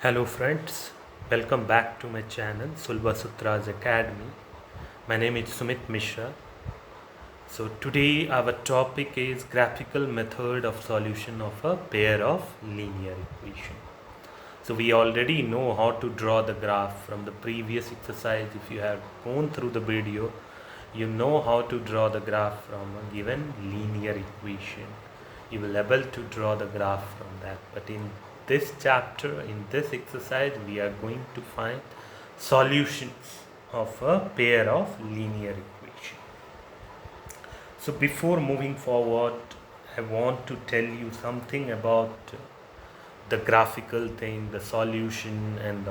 Hello friends, welcome back to my channel Sulba Sutras Academy. My name is Sumit Mishra. So today our topic is graphical method of solution of a pair of linear equation. So we already know how to draw the graph from the previous exercise. If you have gone through the video, you know how to draw the graph from a given linear equation. You will able to draw the graph from that. But in this chapter, in this exercise, we are going to find solutions of a pair of linear equation. So before moving forward, I want to tell you something about the graphical thing, the solution, and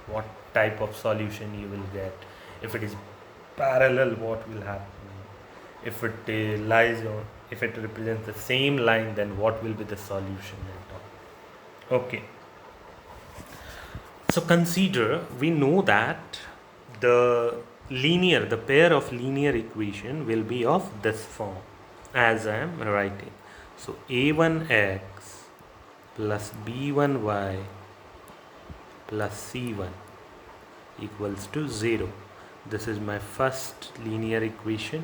what type of solution you will get. If it is parallel, what will happen? If it lies on, if it represents the same line, then what will be the solution and all. Okay. So consider, we know that the pair of linear equation will be of this form as I am writing. So a1x plus b1y plus c1 equals to 0. This is my first linear equation,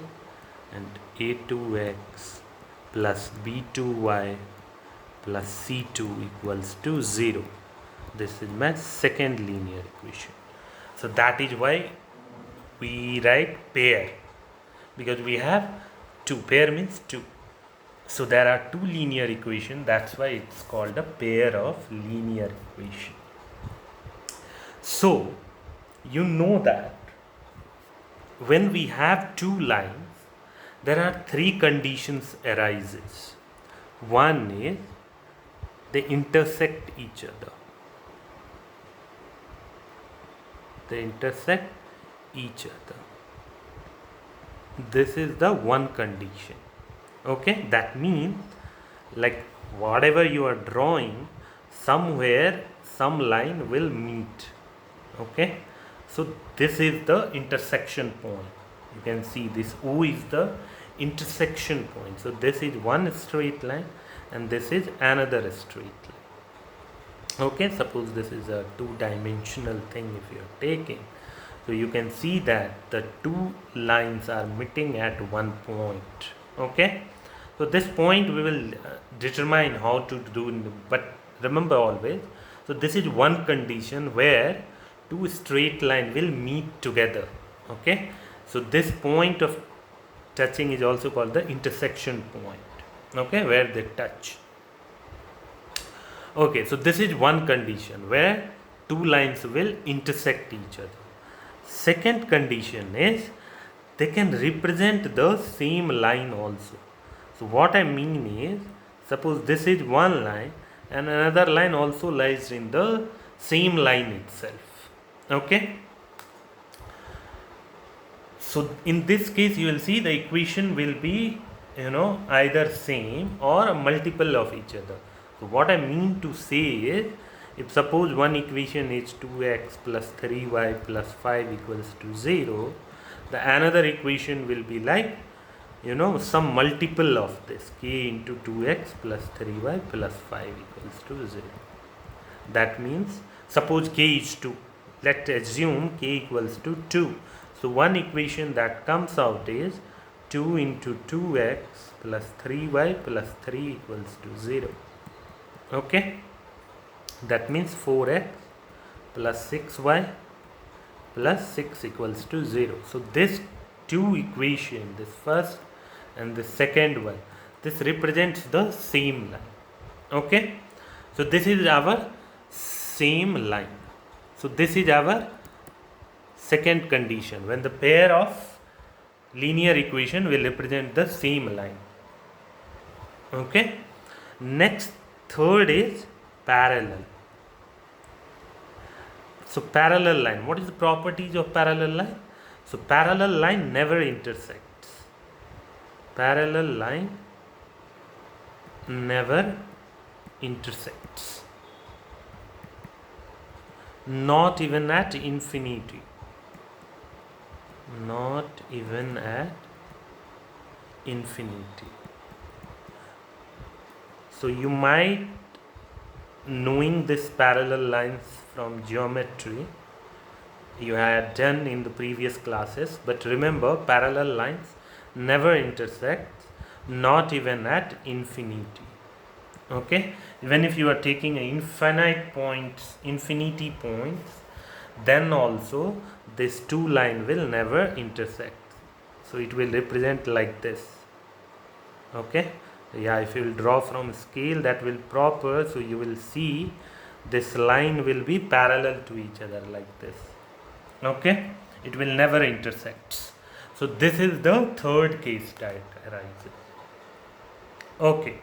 and a2x plus b2y plus c2 equals to 0. This is my second linear equation. So that is why we write pair, because we have two. Pair means two. So there are two linear equations. That's why it's called a pair of linear equation. So you know that when we have two lines, there are three conditions arises. One is they intersect each other. They intersect each other. This is the one condition. Okay, that means like whatever you are drawing, somewhere some line will meet. Okay, so this is the intersection point. You can see this O is the intersection point. So this is one straight line and this is another straight line. Okay, suppose this is a two-dimensional thing if you are taking. So you can see that the two lines are meeting at one point. Okay, so this point we will determine how to do, but remember always, so this is one condition where two straight line will meet together. Okay, so this point of touching is also called the intersection point. Okay, where they touch. Okay, so this is one condition where two lines will intersect each other. Second condition is they can represent the same line also. So what I mean is, suppose this is one line and another line also lies in the same line itself. Okay, so in this case you will see the equation will be either same or a multiple of each other. So what I mean to say is, if suppose one equation is 2x plus 3y plus 5 equals to 0, the another equation will be like some multiple of this, k into 2x plus 3y plus 5 equals to 0. That means suppose k is 2, let's assume k equals to 2. So one equation that comes out is 2 into 2x plus 3y plus 3 equals to 0. Okay, that means 4x plus 6y plus 6 equals to 0. So this two equation, this first and the second one, this represents the same line. Okay, so this is our same line. So this is our second condition, when the pair of linear equation will represent the same line. Okay, next, third is parallel. So parallel line, what is the properties of parallel line? So parallel line never intersects. Parallel line never intersects, not even at infinity. Not even at infinity. So you might knowing this parallel lines from geometry you had done in the previous classes, but remember, parallel lines never intersect, not even at infinity. Okay, even if you are taking infinity points, then also this two line will never intersect, so it will represent like this. Okay, yeah, if you will draw from scale, that will proper, so you will see this line will be parallel to each other like this. Okay, it will never intersect. So this is the third case that arises. Okay,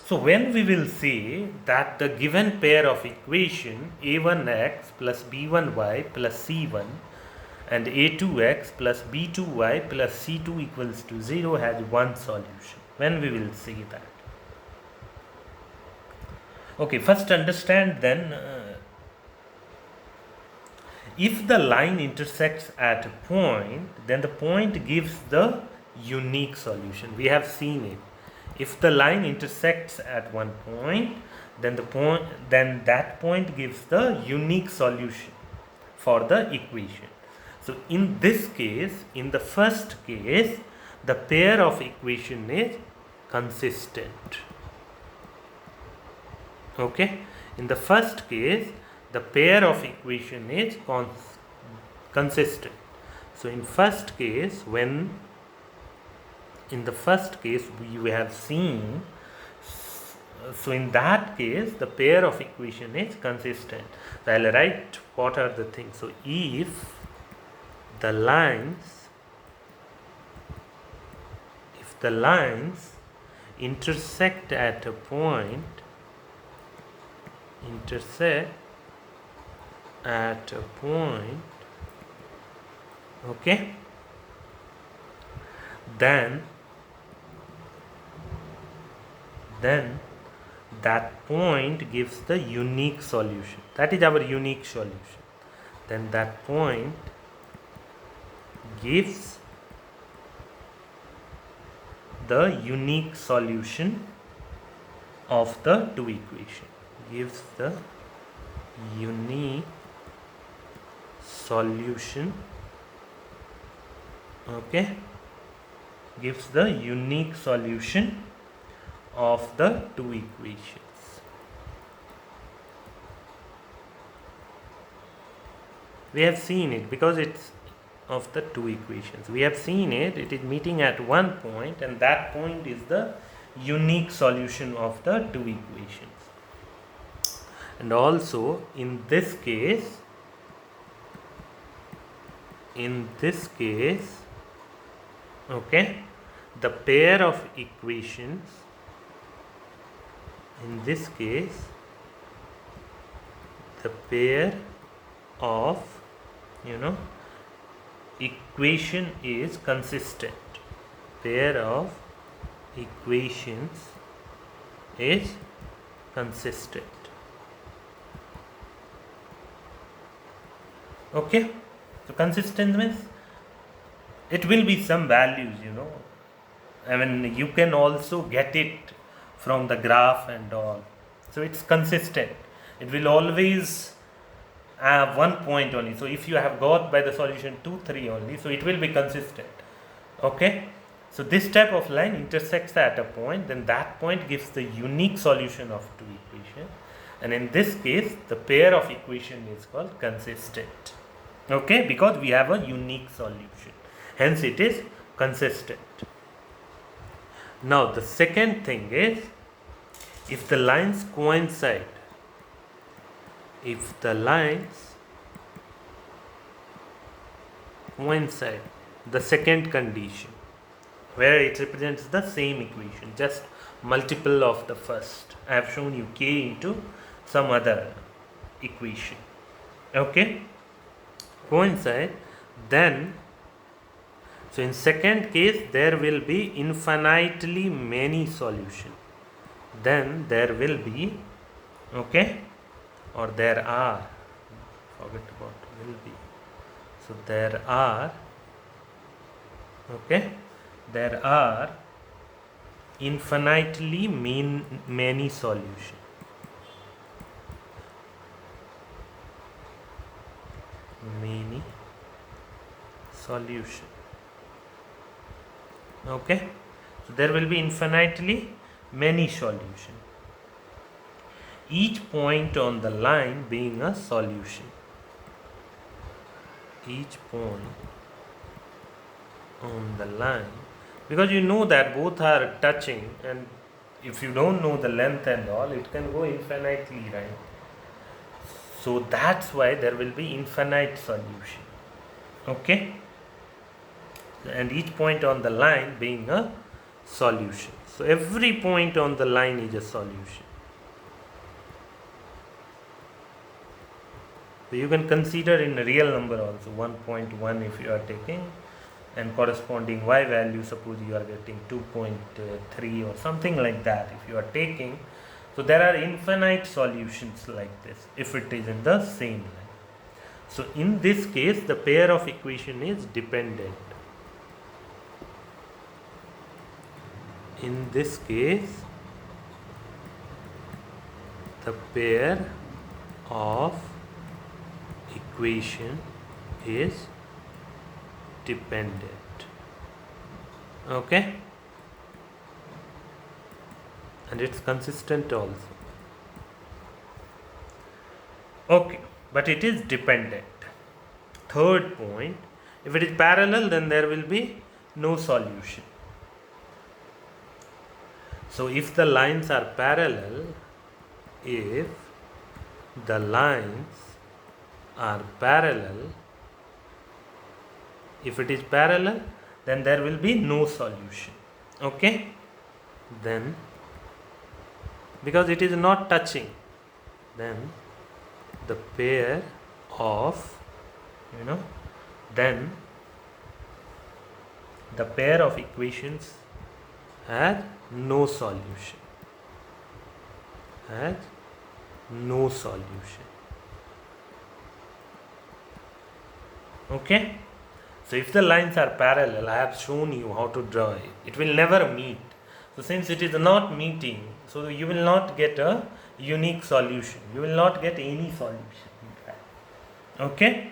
so when we will say that the given pair of equation a1x plus b1y plus c1 and a2x plus b2y plus c2 equals to 0 has one solution, when we will say that. Okay, first understand then, if the line intersects at a point, then the point gives the unique solution. We have seen it. If the line intersects at one point, then that point gives the unique solution for the equation. So in this case, in the first case, the pair of equation is consistent. Okay, in the first case, the pair of equation is consistent. So in first case, in the first case we have seen, so in that case the pair of equation is consistent. So I'll write what are the things. So if the lines intersect at a point, okay, then that point gives the unique solution. That is our unique solution. Then that point gives the unique solution of the two equations. Gives the unique solution. Okay, gives the unique solution of the two equations. We have seen it because it's of the two equations. We have seen it, it is meeting at one point, and that point is the unique solution of the two equations. And also in this case, okay, the pair of equations, in this case the pair of equation is consistent. Pair of equations is consistent. Okay, so consistent means it will be some values, I mean, you can also get it from the graph and all. So it's consistent. It will always have one point only. So if you have got by the solution 2, 3 only, so it will be consistent. Okay. So this type of line intersects at a point, then that point gives the unique solution of two equations. And in this case, the pair of equation is called consistent. Okay, because we have a unique solution. Hence it is consistent. Now the second thing is, if the lines coincide, the second condition, where it represents the same equation, just multiple of the first. I have shown you k into some other equation. Okay, coincide, then so in second case there will be infinitely many solutions. Then there will be, okay, or there are, forget about will be. So there are, okay, there are infinitely many solutions. solution. Okay, so there will be infinitely many solutions, each point on the line being a solution. Each point on the line, because you know that both are touching, and if you don't know the length and all, it can go infinitely, right? So that's why there will be infinite solution. Okay, and each point on the line being a solution. So every point on the line is a solution. So you can consider in a real number also 1.1 if you are taking, and corresponding y value, suppose you are getting 2.3 or something like that if you are taking. So there are infinite solutions like this if it is in the same line. So in this case the pair of equation is dependent. In this case the pair of equation is dependent. Okay, and it's consistent also. Okay, but it is dependent. Third point, if it is parallel then there will be no solution. So if the lines are parallel, if the lines are parallel, if it is parallel then there will be no solution. Okay, then because it is not touching, then the pair of then the pair of equations has no solution, has no solution. Okay, so if the lines are parallel, I have shown you how to draw it. It will never meet. So since it is not meeting, so you will not get a unique solution. You will not get any solution in fact. Okay.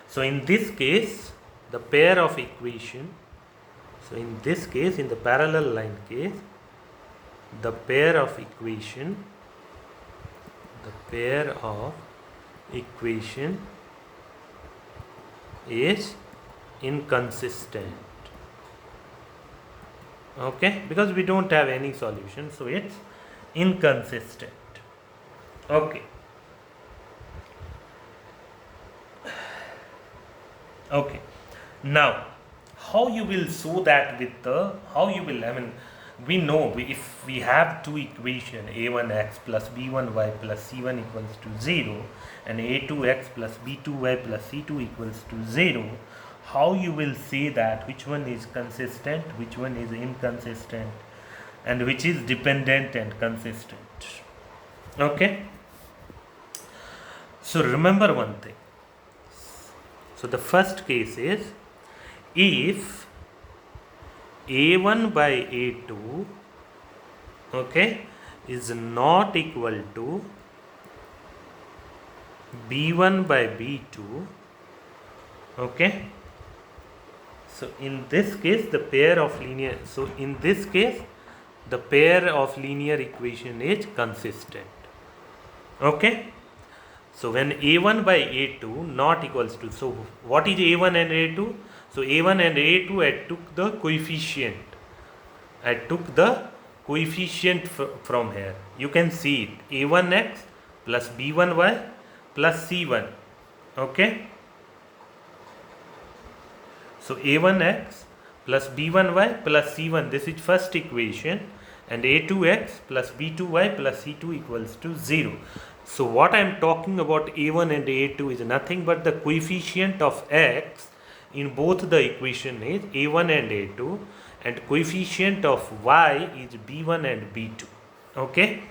So in this case, the pair of equation. So in this case, in the parallel line case, the pair of equation is inconsistent. Okay, because we don't have any solution, so it's inconsistent. Okay. Okay, now how you will show that with the, how you will, we know if we have two equation a1x plus b1y plus c1 equals to 0 and a2x plus b2y plus c2 equals to 0, how you will say that which one is consistent, which one is inconsistent, and which is dependent and consistent. Okay, so remember one thing. So the first case is if a1 by a2 is not equal to b1 by b2. Okay, so in this case the pair of linear, so in this case the pair of linear equation is consistent. Okay, so when a1 by a2 not equals to, so what is a1 and a2? So a1 and a2 I took the coefficient. From here. You can see it, a1x plus b1y plus c1. Okay, so a1x plus b1y plus c1, this is first equation, and a2x plus b2y plus c2 equals to 0. So what I am talking about a1 and a2 is nothing but the coefficient of x in both the equation is a1 and a2, and coefficient of y is b1 and b2. Okay,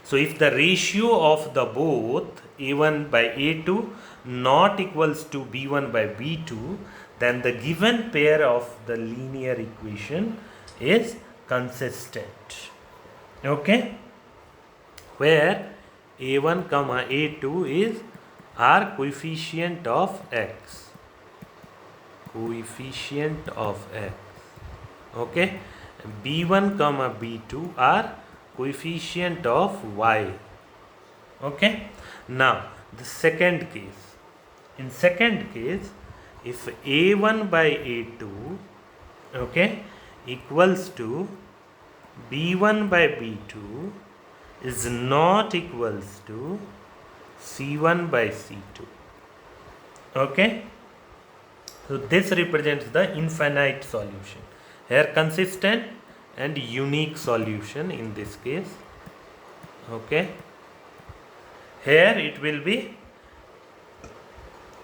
so if the ratio of the both a1 by a2 not equals to b1 by b2, then the given pair of the linear equation is consistent. Okay, where a1 comma a2 is are coefficient of x. coefficient of x. Okay, b1 comma b2 are coefficient of y. Okay, now the second case. In second case, if a1 by a2, okay, equals to b1 by b2 is not equals to c1 by c2. Okay, so this represents the infinite solution. Here consistent and unique solution in this case. Okay, here it will be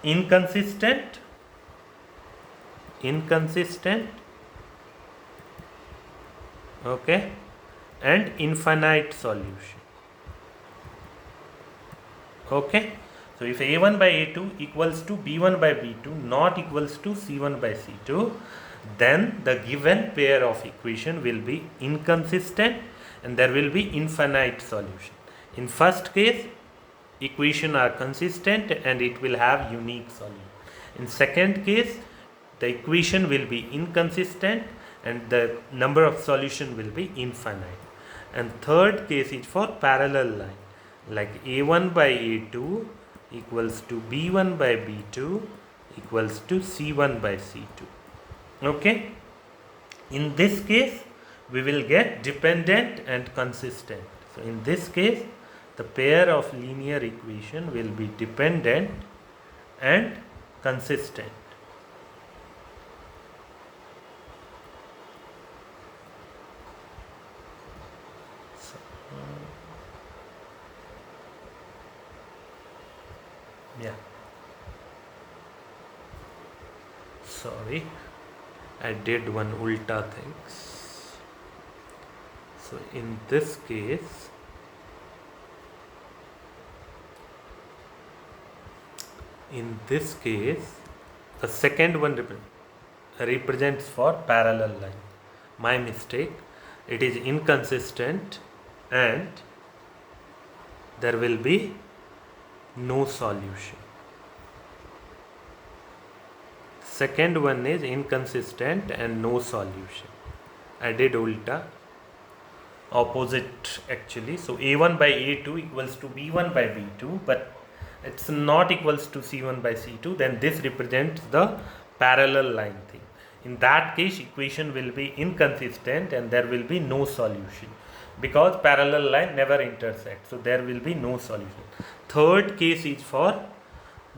inconsistent, okay, and infinite solution. Okay, so if a1 by a2 equals to b1 by b2 not equals to c1 by c2, then the given pair of equation will be inconsistent and there will be infinite solution. In first case, equation are consistent and it will have unique solution. In second case, the equation will be inconsistent and the number of solution will be infinite. And third case is for parallel line, like a1 by a2 equals to b1 by b2 equals to c1 by c2. Okay, in this case we will get dependent and consistent. So in this case the pair of linear equation will be dependent and consistent. So, yeah, sorry, I did one ulta things. So in this case, the second one represents for parallel line. My mistake. It is inconsistent and there will be no solution. Second one is inconsistent and no solution. I did ulta, opposite actually. So a1 by a2 equals to b1 by b2, but it's not equals to c1 by c2, then this represents the parallel line thing. In that case, equation will be inconsistent and there will be no solution because parallel line never intersect, so there will be no solution. Third case is for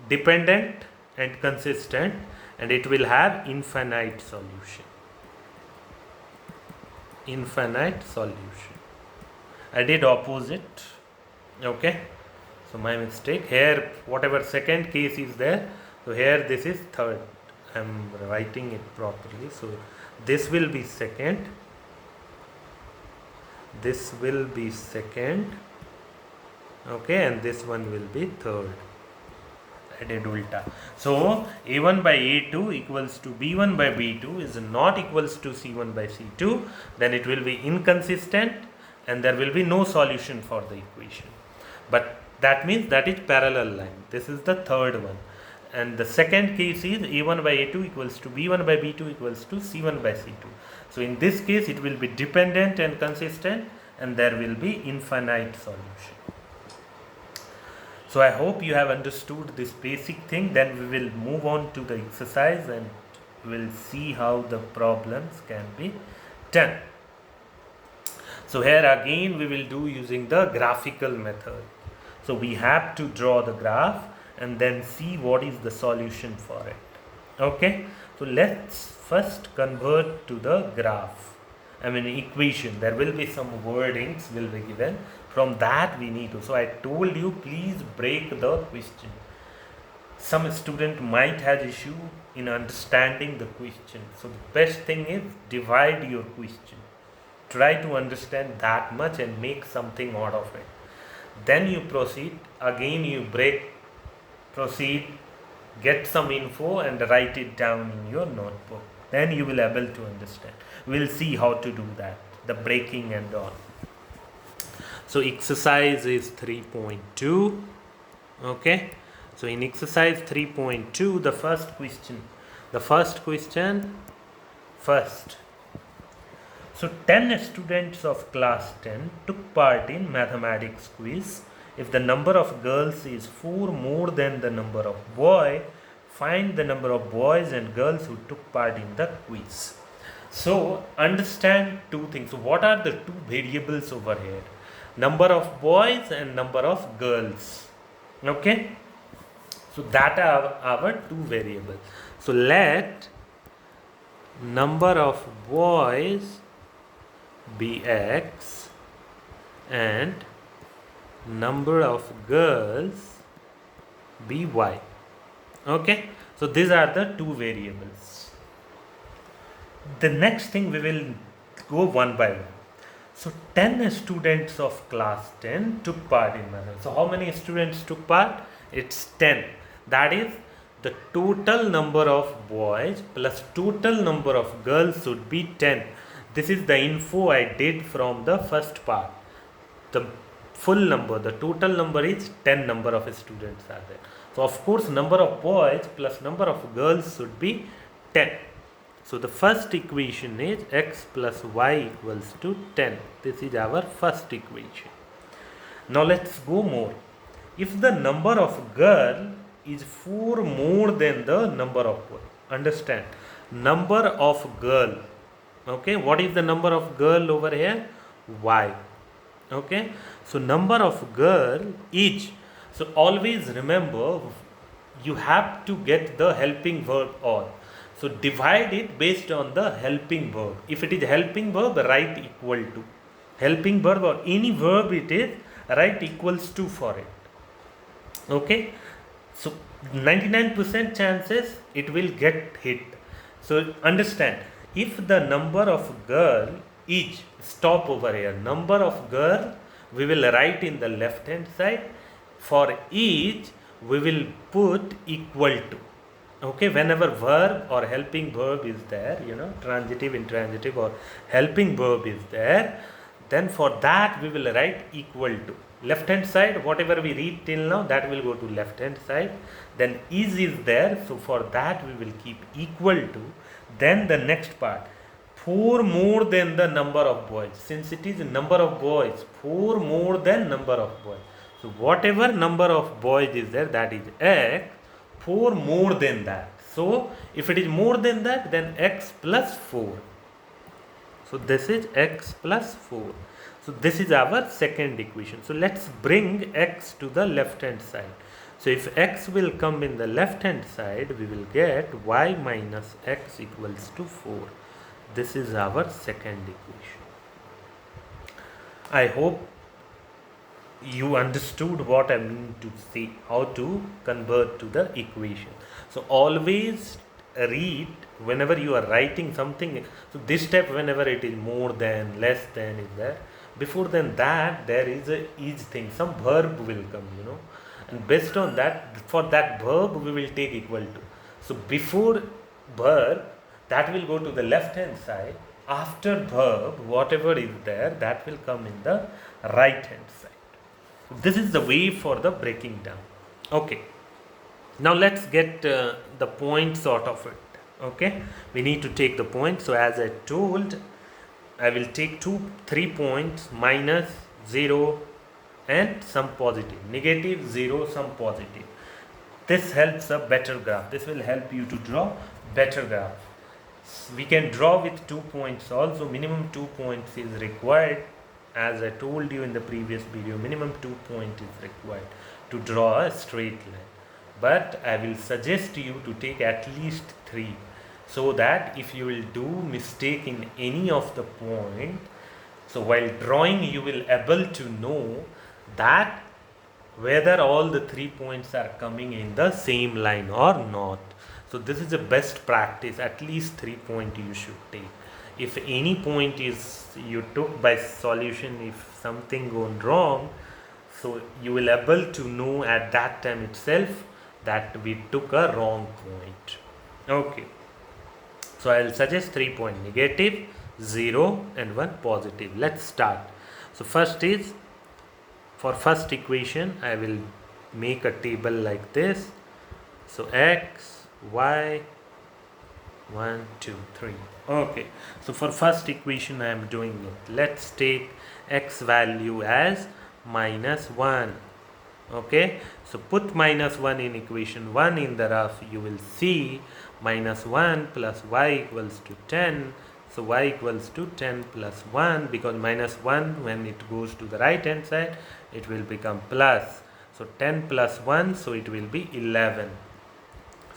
dependent and consistent and it will have infinite solution. I did opposite. Okay, so my mistake here, whatever second case is there, so here this is third. I am writing it properly. So this will be second, this will be second, okay, and this one will be third. I did ulta. So a1 by a2 equals to b1 by b2 is not equals to c1 by c2, then it will be inconsistent and there will be no solution for the equation. But that means that is parallel line. This is the third one. And the second case is a1 by a2 equals to b1 by b2 equals to c1 by c2. So in this case it will be dependent and consistent and there will be infinite solution. So I hope you have understood this basic thing. Then we will move on to the exercise and we will see how the problems can be done. So here again we will do using the graphical method. So we have to draw the graph and then see what is the solution for it. Okay, so let's first convert to the graph. Equation. There will be some wordings will be given. From that we need to. So I told you, please break the question. Some student might have issue in understanding the question. So the best thing is divide your question. Try to understand that much and make something out of it. Then you proceed. Again you break, proceed, get some info and write it down in your notebook. Then you will able to understand. We'll see how to do that, the breaking and all. So exercise is 3.2. Okay, so in exercise 3.2, the first question, The first question, first. So 10 students of class 10 took part in mathematics quiz. If the number of girls is 4 more than the number of boys, find the number of boys and girls who took part in the quiz. So understand two things. So what are the two variables over here? Number of boys and number of girls. Okay. So that are our two variables. So let number of boys be x and number of girls be y. Okay. So these are the two variables. The next thing we will go one by one. So 10 students of class 10 took part in mathematics. So how many students took part? It's 10. That is the total number of boys plus total number of girls should be 10. This is the info I did from the first part. The full number, the total number is 10 number of students are there. So of course number of boys plus number of girls should be 10. So the first equation is x plus y equals to 10. This is our first equation. Now let's go more. If the number of girl is 4 more than the number of boy, understand, number of girl, okay, what is the number of girl over here? Y. Okay, so number of girl each. So always remember, you have to get the helping verb or. So divide it based on the helping verb. If it is helping verb, write equal to. Helping verb or any verb it is, write equals to for it. Okay. So 99% chances it will get hit. So understand, if the number of girl each, stop over here, number of girl we will write in the left hand side. For each we will put equal to. Okay, whenever verb or helping verb is there, transitive, intransitive or helping verb is there, then for that we will write equal to. Left hand side, whatever we read till now, that will go to left hand side. Then is there, so for that we will keep equal to. Then the next part, 4 more than the number of boys. Since it is number of boys, 4 more than number of boys. So whatever number of boys is there, that is x. 4 more than that. So if it is more than that, then x plus 4. So this is x plus 4. So this is our second equation. So let's bring x to the left hand side. So if x will come in the left hand side, we will get y minus x equals to 4. This is our second equation. I hope you understood what I mean to say, how to convert to the equation. So always read whenever you are writing something. So this step, whenever it is more than, less than is there. Before than that, there is a each thing, some verb will come, and based on that, for that verb we will take equal to. So before verb, that will go to the left hand side. After verb, whatever is there, that will come in the right hand side. This is the way for the breaking down. Okay, now let's get the point sort of it. Okay, we need to take the point. So as I told, I will take 3 points, minus, 0 and some positive, negative, 0, some positive. This helps a better graph. This will help you to draw better graph. We can draw with 2 points also. Minimum 2 points is required. As I told you in the previous video, minimum 2 points is required to draw a straight line. But I will suggest you to take at least 3, so that if you will do mistake in any of the point, so while drawing you will able to know that whether all the 3 points are coming in the same line or not. So this is the best practice. At least 3 points you should take. If any point is you took by solution, if something gone wrong, so you will able to know at that time itself that we took a wrong point. Okay, so I will suggest 3 points, negative, 0 and 1 positive. Let's start. So first is, for first equation I will make a table like this. So x, y, 1, 2, 3. Okay, so for first equation I am doing it. Let's take x value as -1. Okay, so put -1 in equation 1 in the rough. You will see -1 plus y equals to 10. So y equals to 10 plus 1, because -1 when it goes to the right hand side it will become plus. So 10 plus 1, so it will be 11.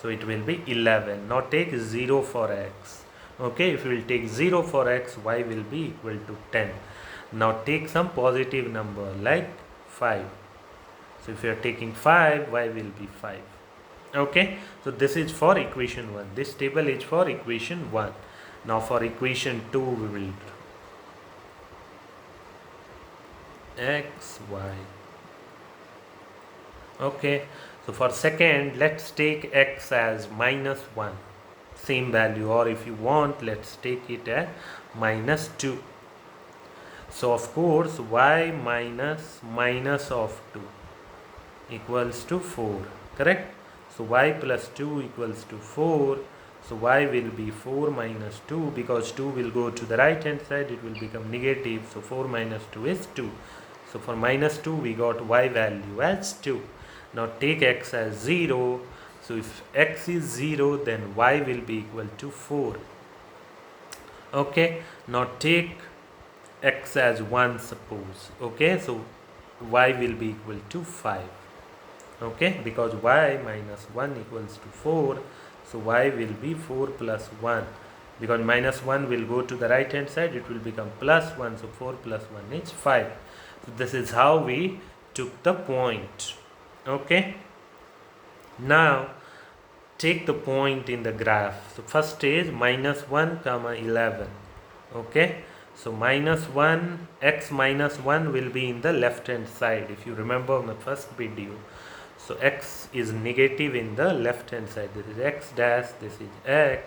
So it will be 11. Now take 0 for x. Okay, if you will take 0 for x, y will be equal to 10. Now take some positive number like 5. So if you are taking 5, y will be 5. Okay, so this is for equation 1. This table is for equation 1. Now for equation 2 we will x, y. Okay, so for second, let's take x as -1, same value, or if you want, let's take it as -2. So of course, y minus of 2 equals to 4, correct? So y plus 2 equals to 4. So y will be 4 minus 2, because 2 will go to the right hand side, it will become negative. So 4 minus 2 is 2. So for -2 we got y value as 2. Now take x as 0. So if x is 0, then y will be equal to 4. Okay, now take x as 1, suppose. Okay, so y will be equal to 5. Okay, because y minus 1 equals to 4. So y will be 4 plus 1. Because -1 will go to the right hand side, it will become +1. So 4 plus 1 is 5. So this is how we took the point. Okay, now take the point in the graph. So first is -1 comma 11. Okay, so -1, x minus 1 will be in the left hand side, if you remember my first video. So x is negative in the left hand side. This is x dash, this is x,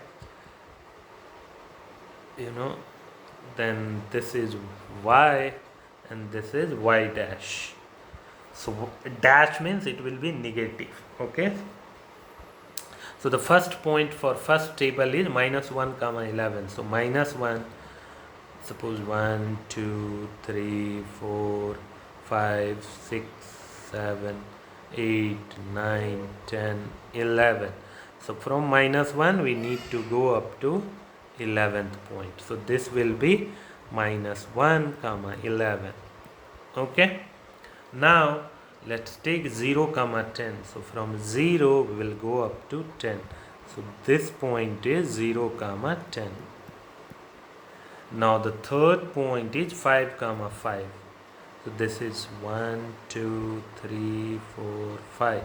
then this is y, and this is y dash. So dash means it will be negative. Okay, so the first point for first table is -1 comma 11. So -1, suppose 1, 2, 3, 4, 5, 6, 7, 8, 9, 10, 11. So from -1 we need to go up to 11th point. So this will be -1 comma 11. Okay, now let's take 0 comma 10. So from 0 we will go up to 10. So this point is 0 comma 10. Now the third point is 5 comma 5. So this is 1, 2, 3, 4, 5.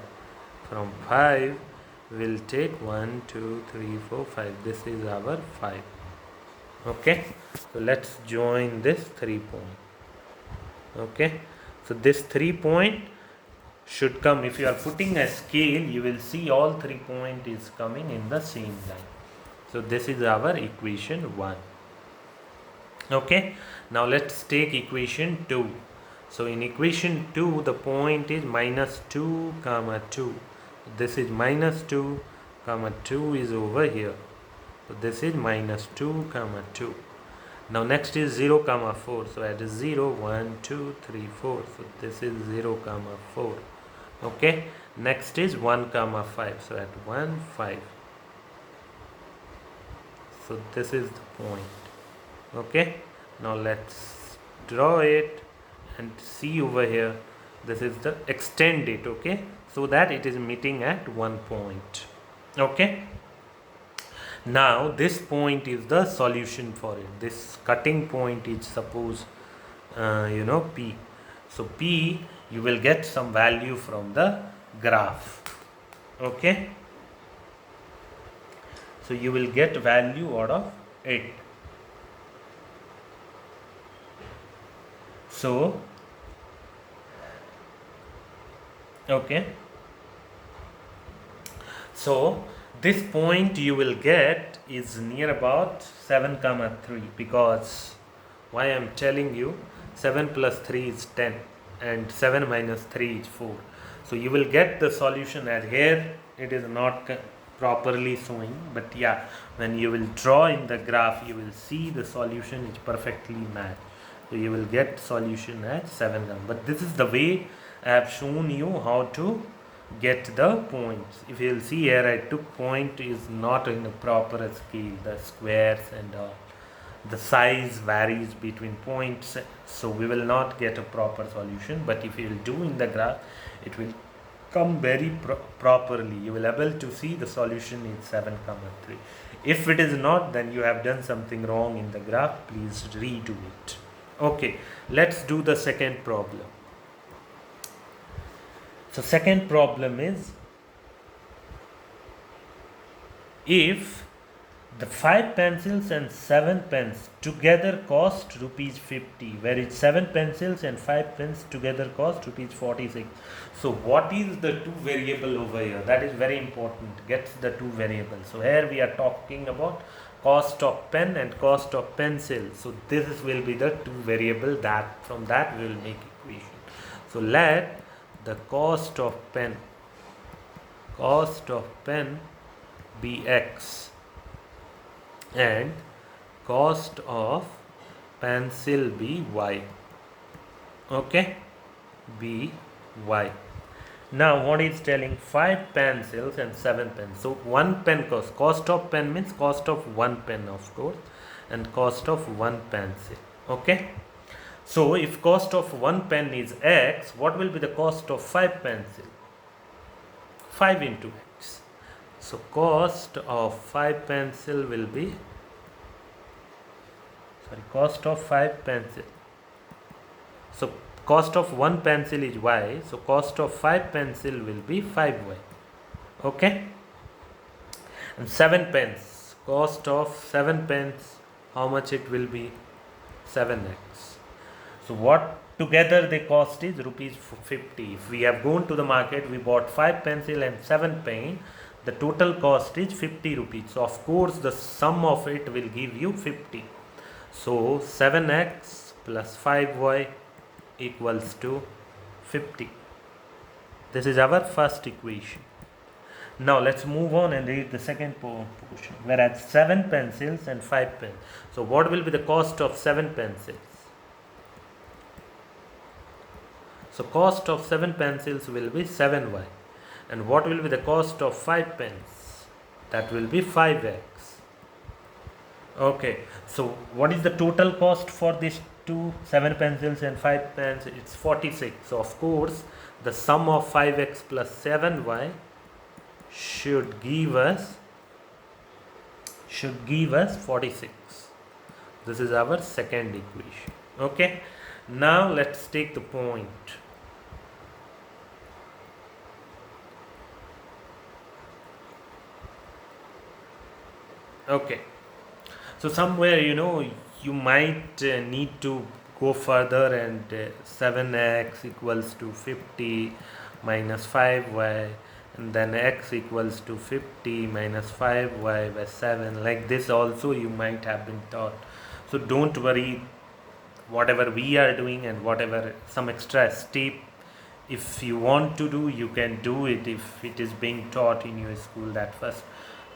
From 5 we'll take 1, 2, 3, 4, 5. This is our 5. Okay, so let's join this 3 point. Okay, so this 3 point should come. If you are putting a scale, you will see all 3 point is coming in the same line. So this is our equation 1. Okay, now let's take equation 2. So in equation 2 the point is -2 comma 2. This is -2 comma 2 is over here. So this is -2 comma 2. Now next is 0 comma 4. So at 0, 1, 2, 3, 4. So this is 0 comma 4. Okay, next is 1 comma 5. So at 1, 5. So this is the point. Okay, now let's draw it and see over here. This is the extend it. Okay, so that it is meeting at 1 point. Okay, now this point is the solution for it. This cutting point is suppose P. So P, you will get some value from the graph. Okay, so you will get value out of it. So okay, so this point you will get is near about 7 comma 3, because why I am telling you, 7 plus 3 is 10 and 7 minus 3 is 4. So you will get the solution as here it is not properly showing, but yeah, when you will draw in the graph, you will see the solution is perfectly matched. So you will get solution at 7 gram. But this is the way I have shown you how to get the points. If you will see here, I took point is not in a proper scale, the squares and the size varies between points, so we will not get a proper solution. But if you will do in the graph, it will come very properly. You will able to see the solution is 7 comma 3. If it is not, then you have done something wrong in the graph. Please redo it. Okay, let's do the second problem. So second problem is, if the 5 pencils and 7 pens together cost rupees 50, whereas 7 pencils and 5 pens together cost rupees 46. So what is the two variable over here? That is very important. Get the two variables. So here we are talking about cost of pen and cost of pencil. So this will be the two variable, that from that we will make equation. So let the cost of pen be x and cost of pencil be y. Okay, be y. Now what is telling, 5 pencils and 7 pens. So 1 pen cost of pen means cost of 1 pen, of course, and cost of 1 pencil. Okay, so if cost of 1 pen is x, what will be the cost of 5 pencil? 5 into x. So cost of 5 pencil will be, cost of 5 pencil. So cost of 1 pencil is y, so cost of 5 pencil will be 5y. Okay, and 7 pens, cost of 7 pens, how much it will be? 7x. So what together the cost is rupees 50. If we have gone to the market, we bought 5 pencil and 7 pen, the total cost is 50 rupees. So of course the sum of it will give you 50. So 7x plus 5y equals to 50. This is our first equation. Now let's move on and read the second portion. Whereas 7 pencils and 5 pens. So what will be the cost of 7 pencils? So cost of 7 pencils will be 7y. And what will be the cost of 5 pens? That will be 5x. Okay, so what is the total cost for these two, 7 pencils and 5 pens? It's 46. So of course the sum of 5x plus 7y should give us 46. This is our second equation. Okay, now let's take the point. Okay, so somewhere you might need to go further, and 7x equals to 50 minus 5y, and then x equals to 50 minus 5y by 7. Like this also you might have been taught. So don't worry, whatever we are doing and whatever some extra step, if you want to do, you can do it if it is being taught in your school, that first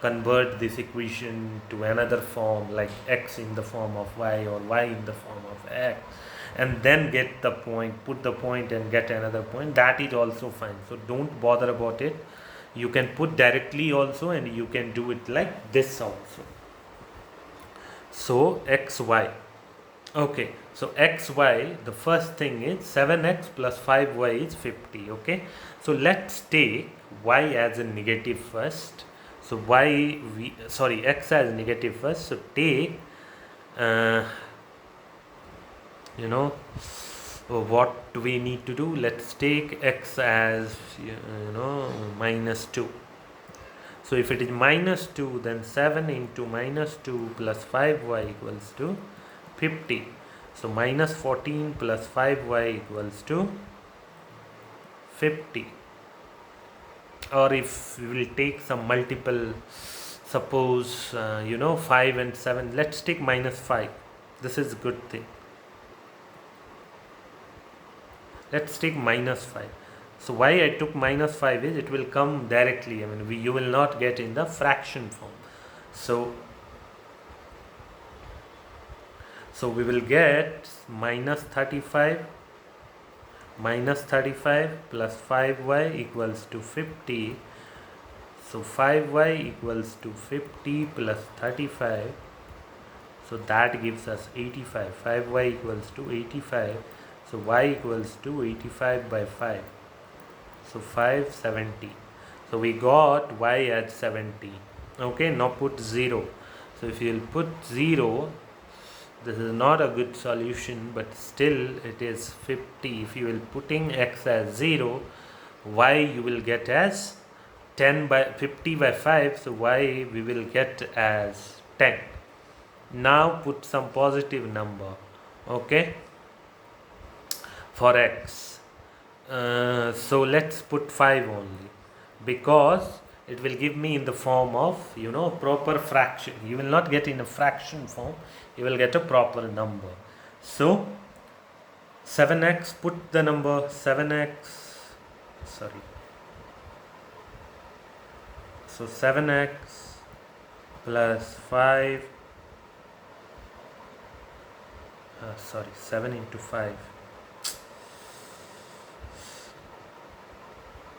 convert this equation to another form, like x in the form of y or y in the form of x, and then get the point, put the point and get another point. That is also fine. So don't bother about it. You can put directly also, and you can do it like this also. So xy. Okay, so xy, the first thing is 7x plus 5y is 50. Okay, so let's take y as a negative first. So x as negative first. So take what we need to do. Let's take x as minus 2. So if it is minus 2, then 7 into minus 2 plus 5y equals to 50. So minus 14 plus 5y equals to 50. Or if we will take some multiple, suppose 5 and 7, let's take minus 5. This is a good thing. Let's take minus 5. So why I took minus 5 is it will come directly. I mean, you will not get in the fraction form. So we will get minus 35 plus 5y equals to 50. So 5y equals to 50 plus 35. So that gives us 85. 5y equals to 85. So y equals to 85 by 5. So 570. So we got y at 70. Okay, now put 0. So if you will put 0, this is not a good solution, but still it is 50. If you will putting x as 0, y you will get as 10 by 50 by 5. So y we will get as 10. Now put some positive number, okay, for x. So let's put 5 only, because it will give me in the form of proper fraction. You will not get in a fraction form, you will get a proper number. So 7x, put the number 7x, sorry, so 7x plus 5, 7 into 5,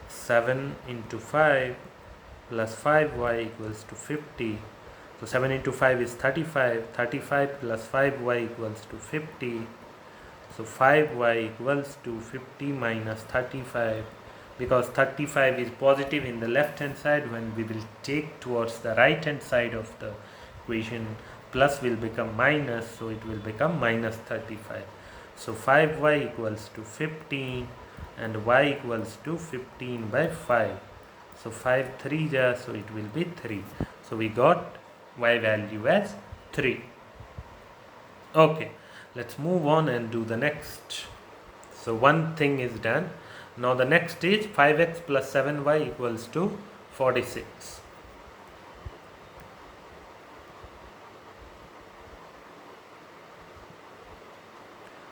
7 into 5 plus 5y equals to 50. So 7 into 5 is 35. 35 plus 5y equals to 50. So 5y equals to 50 minus 35. Because 35 is positive in the left hand side, when we will take towards the right hand side of the equation, plus will become minus, so it will become minus 35. So 5y equals to 15 and y equals to 15 by 5. So 5 3 ja, so it will be 3. So we got y value as 3. Okay, let's move on and do the next. So one thing is done. Now the next is 5x plus 7y equals to 46.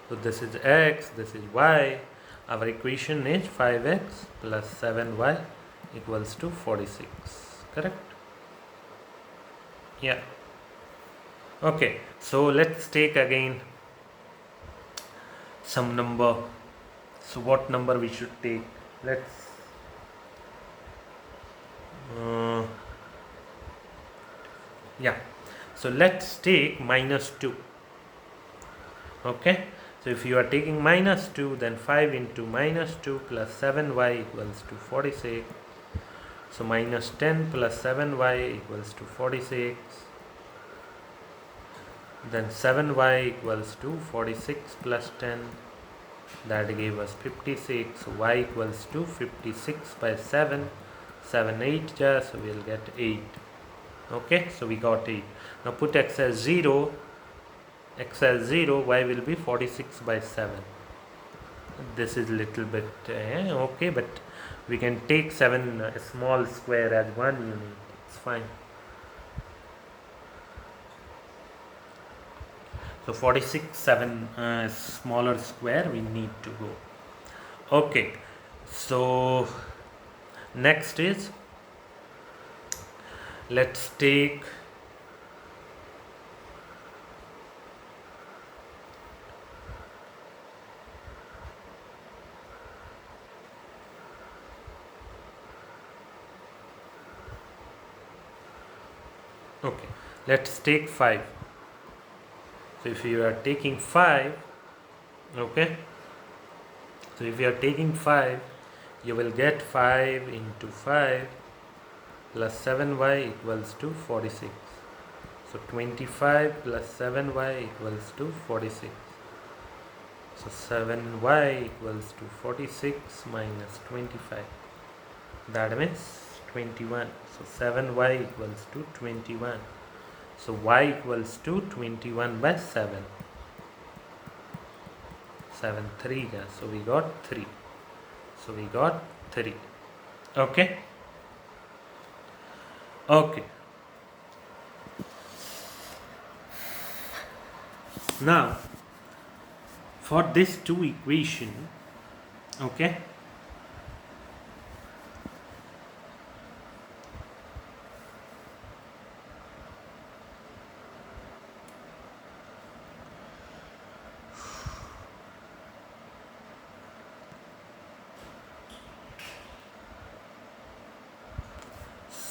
So this is x, this is y. Our equation is 5x plus 7y equals to 46. Correct? Yeah. Okay, so let's take again some number. So what number we should take? Let's so let's take minus 2. Okay, so if you are taking minus 2, then 5 into minus 2 plus 7y equals to 46. So minus 10 plus 7y equals to 46. Then 7y equals to 46 plus 10. That gave us 56. So y equals to 56 by 7. 7 8 ja, so we'll get 8. Okay, so we got 8. Now put x as 0. X as 0, y will be 46 by 7. This is little bit okay, but we can take 7 small square as 1 unit. It's fine. So 46 7 smaller square we need to go. Okay, so next is, let's take let's take 5. So if you are taking 5, okay, so if you are taking 5, you will get 5 into 5 plus 7y equals to 46. So 25 plus 7y equals to 46. So 7y equals to 46 minus 25. That means 21. So 7y equals to 21. So y equals to 21 by 7. 7 3 ja, so we got 3. So we got 3. Okay. Okay. Now for this two equation, okay,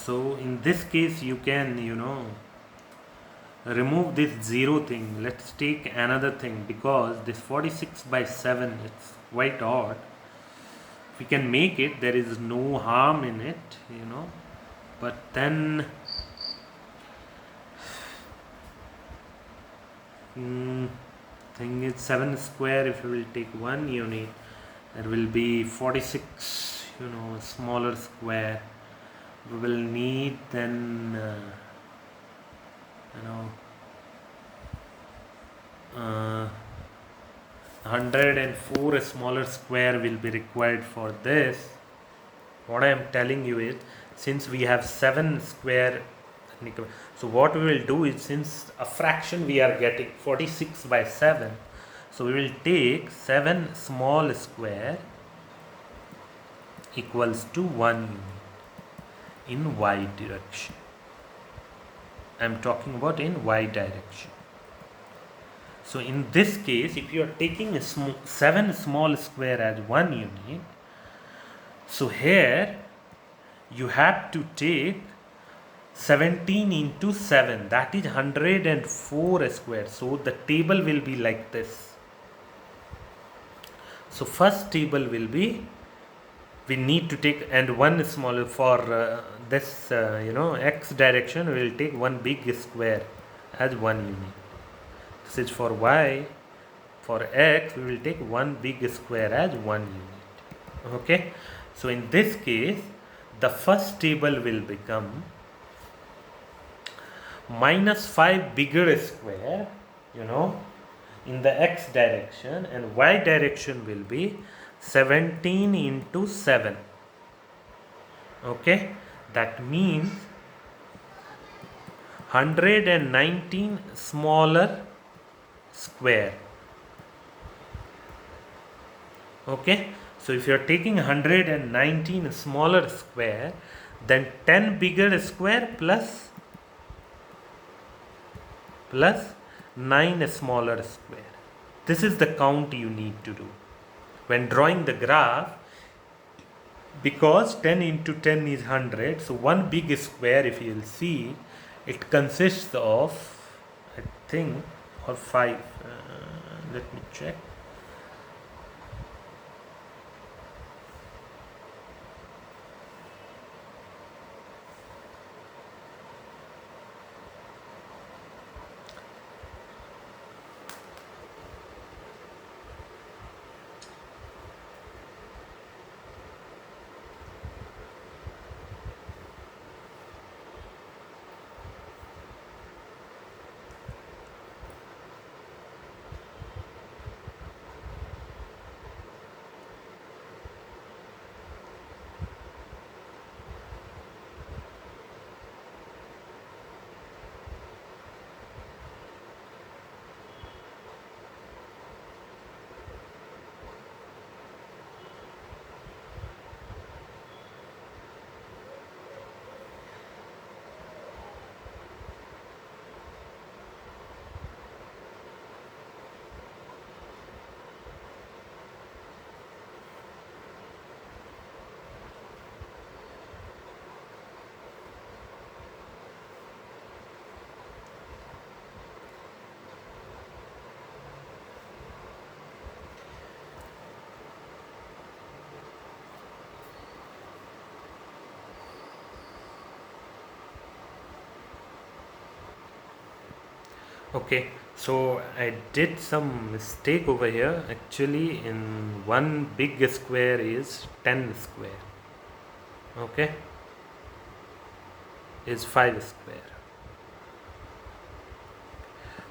So in this case you can, remove this 0 thing. Let's take another thing, because this 46 by 7, it's quite odd. If we can make it, there is no harm in it, but then thing is 7 square. If we will take one unit, there will be 46, smaller square. We will need then 104 smaller square will be required for this. What I am telling you is, since we have 7 square, so what we will do is, since a fraction we are getting 46 by 7, so we will take 7 small square equals to 1 unit in y direction. I am talking about in y direction. So in this case, if you are taking a 7 small square as 1 unit, so here you have to take 17 into 7, that is 104 square. So the table will be like this. So first table will be, we need to take, and one smaller for this x direction, we will take one big square as 1 unit. This is for y. For x, we will take one big square as 1 unit. Okay, so in this case, the first table will become minus 5 bigger square, in the x direction, and y direction will be 17 into 7. Okay, that means 119 smaller square. Okay, so if you are taking 119 smaller square, then 10 bigger square plus 9 smaller square. This is the count you need to do when drawing the graph, because 10 into 10 is 100. So one big square, if you will see, it consists of, I think, or 5. Let me check. Okay, so I did some mistake over here. Actually, in one big square is 10 square. Okay, is 5 square.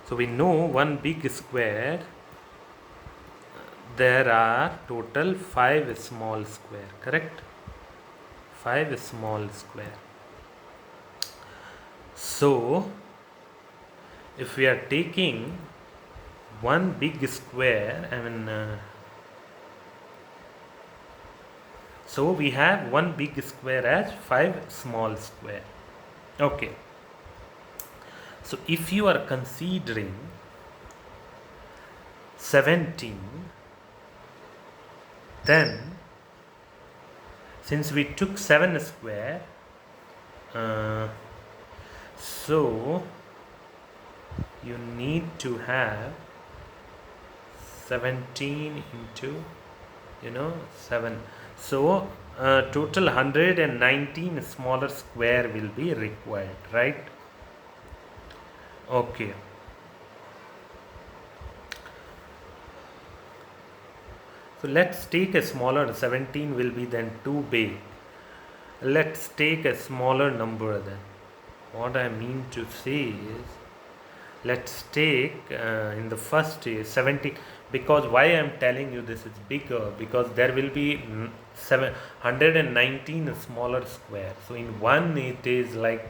So we know one big square, there are total 5 small square, correct? 5 small square. So if we are taking one big square, so we have one big square as 5 small square. Okay, so if you are considering 17, then since we took 7 square, uh, so you need to have 17 into 7. So total 119 smaller square will be required, right? Okay. So let's take a smaller, 17 will be then too big. Let's take a smaller number then. What I mean to say is, let's take in the first is 70, because why I am telling you this is bigger, because there will be 719 smaller square. So in one it is like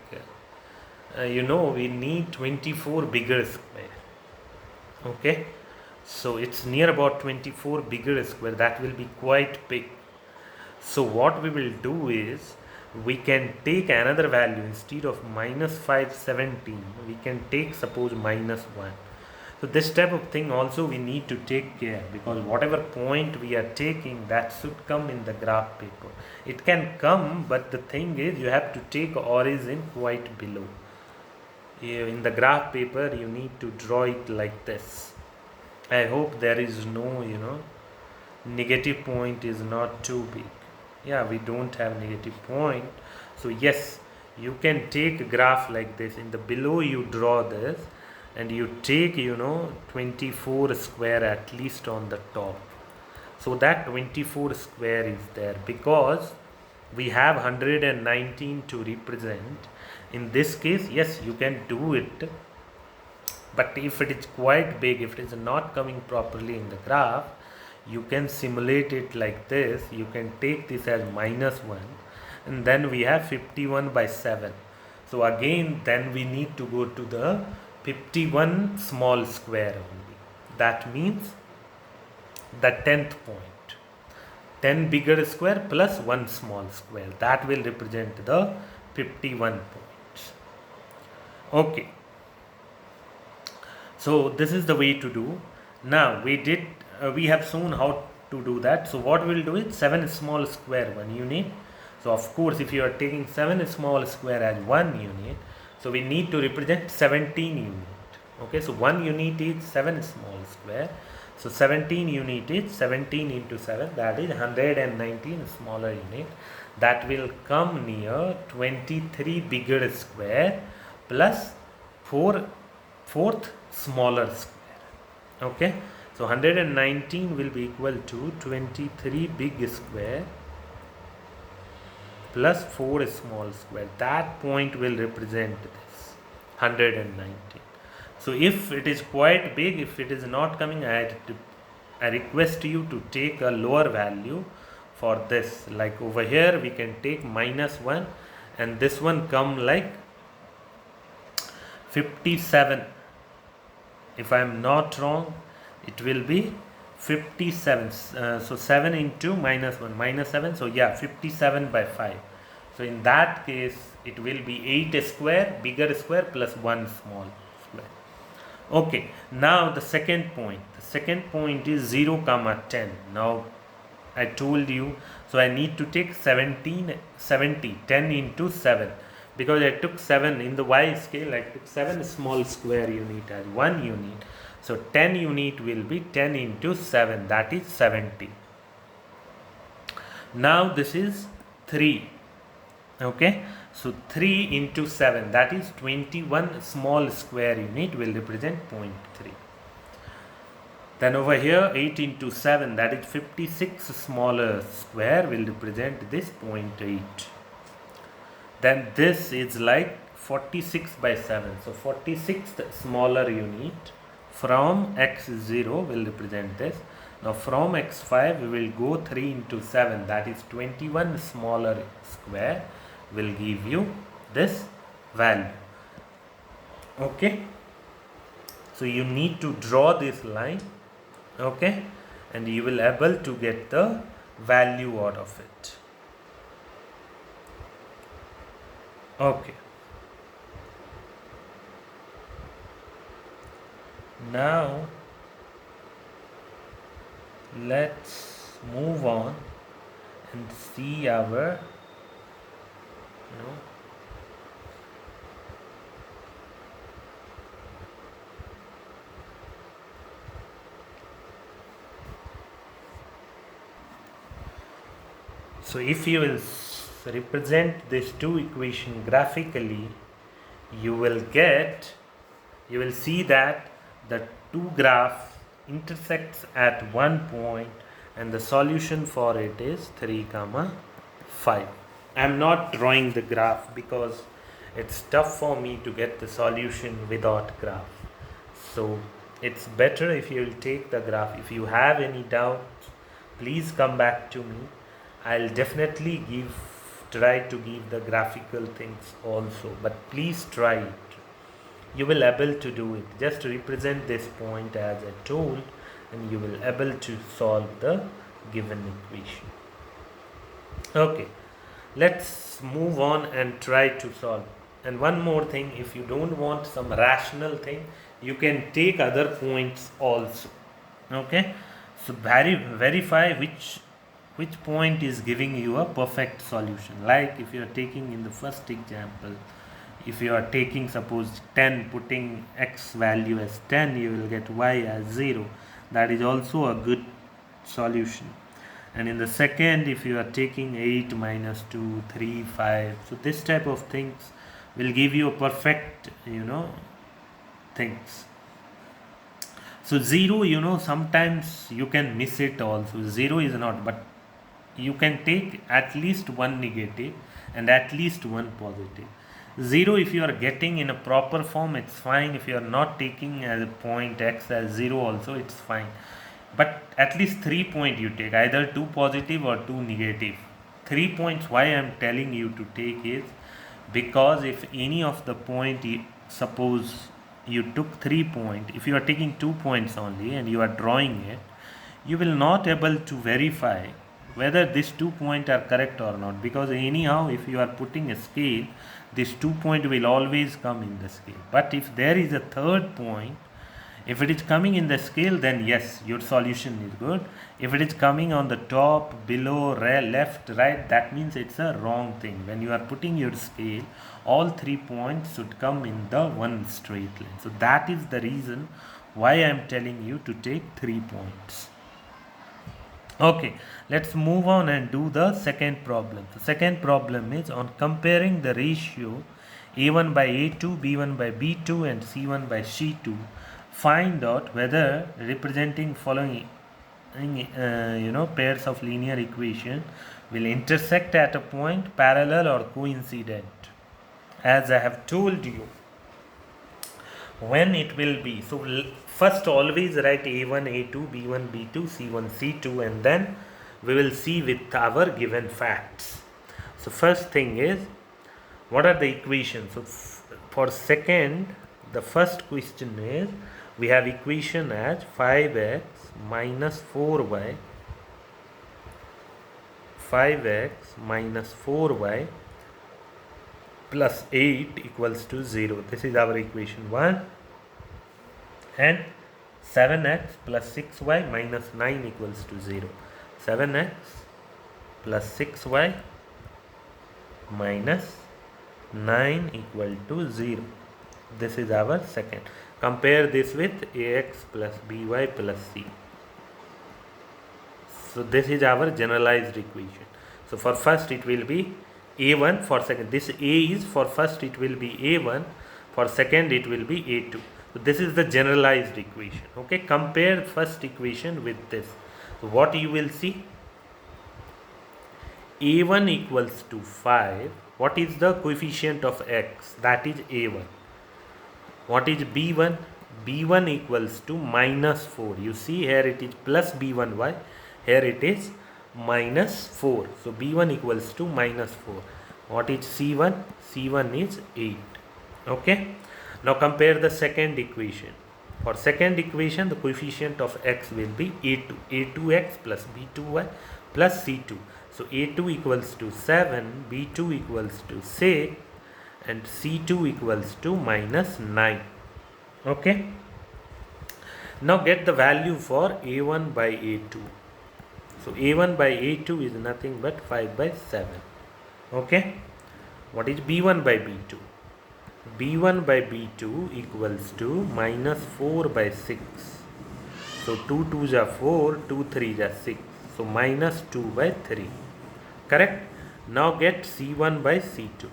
we need 24 bigger square. Okay, so it's near about 24 bigger square, that will be quite big. So what we will do is, we can take another value instead of minus 517, we can take suppose minus 1. So this type of thing also we need to take care, because whatever point we are taking, that should come in the graph paper. It can come, but the thing is you have to take origin quite below. In the graph paper you need to draw it like this. I hope there is no negative point is not too big. Yeah, we don't have negative point. So yes, you can take a graph like this. In the below you draw this, and you take 24 square at least on the top. So that 24 square is there, because we have 119 to represent. In this case, yes, you can do it, but if it is quite big, if it is not coming properly in the graph, you can simulate it like this. You can take this as minus 1, and then we have 51 by 7. So again, then we need to go to the 51 small square only. That means the 10th point, 10 bigger square plus 1 small square, that will represent the 51 points. Okay, so this is the way to do. Now we have shown how to do that. So what we'll do is 7 small square 1 unit. So of course, if you are taking 7 small square as 1 unit, so we need to represent 17 unit. Okay, so 1 unit is 7 small square. So 17 unit is 17 into 7, that is 119 smaller unit. That will come near 23 bigger square plus 4th smaller square. Okay, so 119 will be equal to 23 big square plus 4 small square. That point will represent this 119. So if it is quite big, if it is not coming, I request you to take a lower value for this. Like over here we can take minus 1, and this one come like 57. If I am not wrong, it will be 57. So 7 into minus 1, minus 7. So yeah, 57 by 5. So in that case, it will be 8 square, bigger square plus 1 small square. Okay, now the second point. The second point is 0, 10. Now I told you, so I need to take 70, 10 into 7. Because I took 7 in the y scale, I took 7 small square unit as 1 unit. So 10 unit will be 10 into 7, that is 70. Now this is 3. Okay, so 3 into 7, that is 21 small square unit will represent 0.3. Then over here 8 into 7, that is 56 smaller square will represent this 0.8. Then this is like 46 by 7. So 46th smaller unit from x0 will represent this. Now from x5 we will go 3 into 7, that is 21 smaller square will give you this value. Okay, so you need to draw this line. Okay, and you will able to get the value out of it. Okay, now let's move on and see our So if you will represent these two equation graphically, you will see that the two graphs intersects at one point and the solution for it is 3 comma 5. I am not drawing the graph because it's tough for me to get the solution without graph. So it's better if you will take the graph. If you have any doubts, please come back to me. I'll definitely try to give the graphical things also, but please try it. You will able to do it. Just represent this point as a tool and you will able to solve the given equation. Okay, let's move on and try to solve. And one more thing, if you don't want some rational thing, you can take other points also. Okay, so verify which point is giving you a perfect solution. Like if you are taking in the first example, if you are taking suppose 10, putting x value as 10, you will get y as 0. That is also a good solution. And in the second, if you are taking 8 minus 2, 3, 5, so this type of things will give you a perfect things. So 0, sometimes you can miss it also. 0 is not, but you can take at least one negative and at least one positive. 0, if you are getting in a proper form, it's fine. If you are not taking as a point x as 0 also, it's fine. But at least 3 points you take, either 2 positive or 2 negative. 3 points, why I am telling you to take is because if any of the point, suppose you took 3 points, if you are taking 2 points only and you are drawing it, you will not able to verify whether these 2 points are correct or not, because anyhow if you are putting a scale, this 2 point will always come in the scale. But if there is a third point, if it is coming in the scale, then yes, your solution is good. If it is coming on the top, below, left, right, that means it's a wrong thing. When you are putting your scale, all 3 points should come in the one straight line. So that is the reason why I am telling you to take 3 points. Okay, let's move on and do the second problem. The second problem is on comparing the ratio A1 by A2, B1 by B2 and C1 by C2. Find out whether representing following pairs of linear equation will intersect at a point parallel or coincident. As I have told you, when it will be, so first always write A1, A2, B1, B2, C1, C2, and then we will see with our given facts. So first thing is, what are the equations? So for second, the first question is, we have equation as 5x minus 4y, 5x minus 4y plus 8 equals to 0. This is our equation 1. And 7x plus 6y minus 9 equals to 0. 7x plus 6y minus 9 equal to 0. This is our second. Compare this with ax plus by plus c. So this is our generalized equation. So for first it will be a1, for second this a is, for first it will be a1, for second it will be a2. So this is the generalized equation. Okay, compare first equation with this. So what you will see, a1 equals to 5. What is the coefficient of x? That is a1. What is b1? b1 equals to minus 4. You see here it is plus b1y, here it is minus 4. So b1 equals to minus 4. What is c1? c1 is 8. Okay. Now compare the second equation. For second equation, the coefficient of x will be a2. a2x plus b2y plus c2. So a2 equals to 7, b2 equals to 6, and c2 equals to minus 9. Okay. Now get the value for a1 by a2. So a1 by a2 is nothing but 5 by 7. Okay. What is b1 by b2? b1 by b2 equals to minus 4 by 6. So 2 2s are 4, 2 3s are 6. So minus 2 by 3. correct? Now get C1 by C2.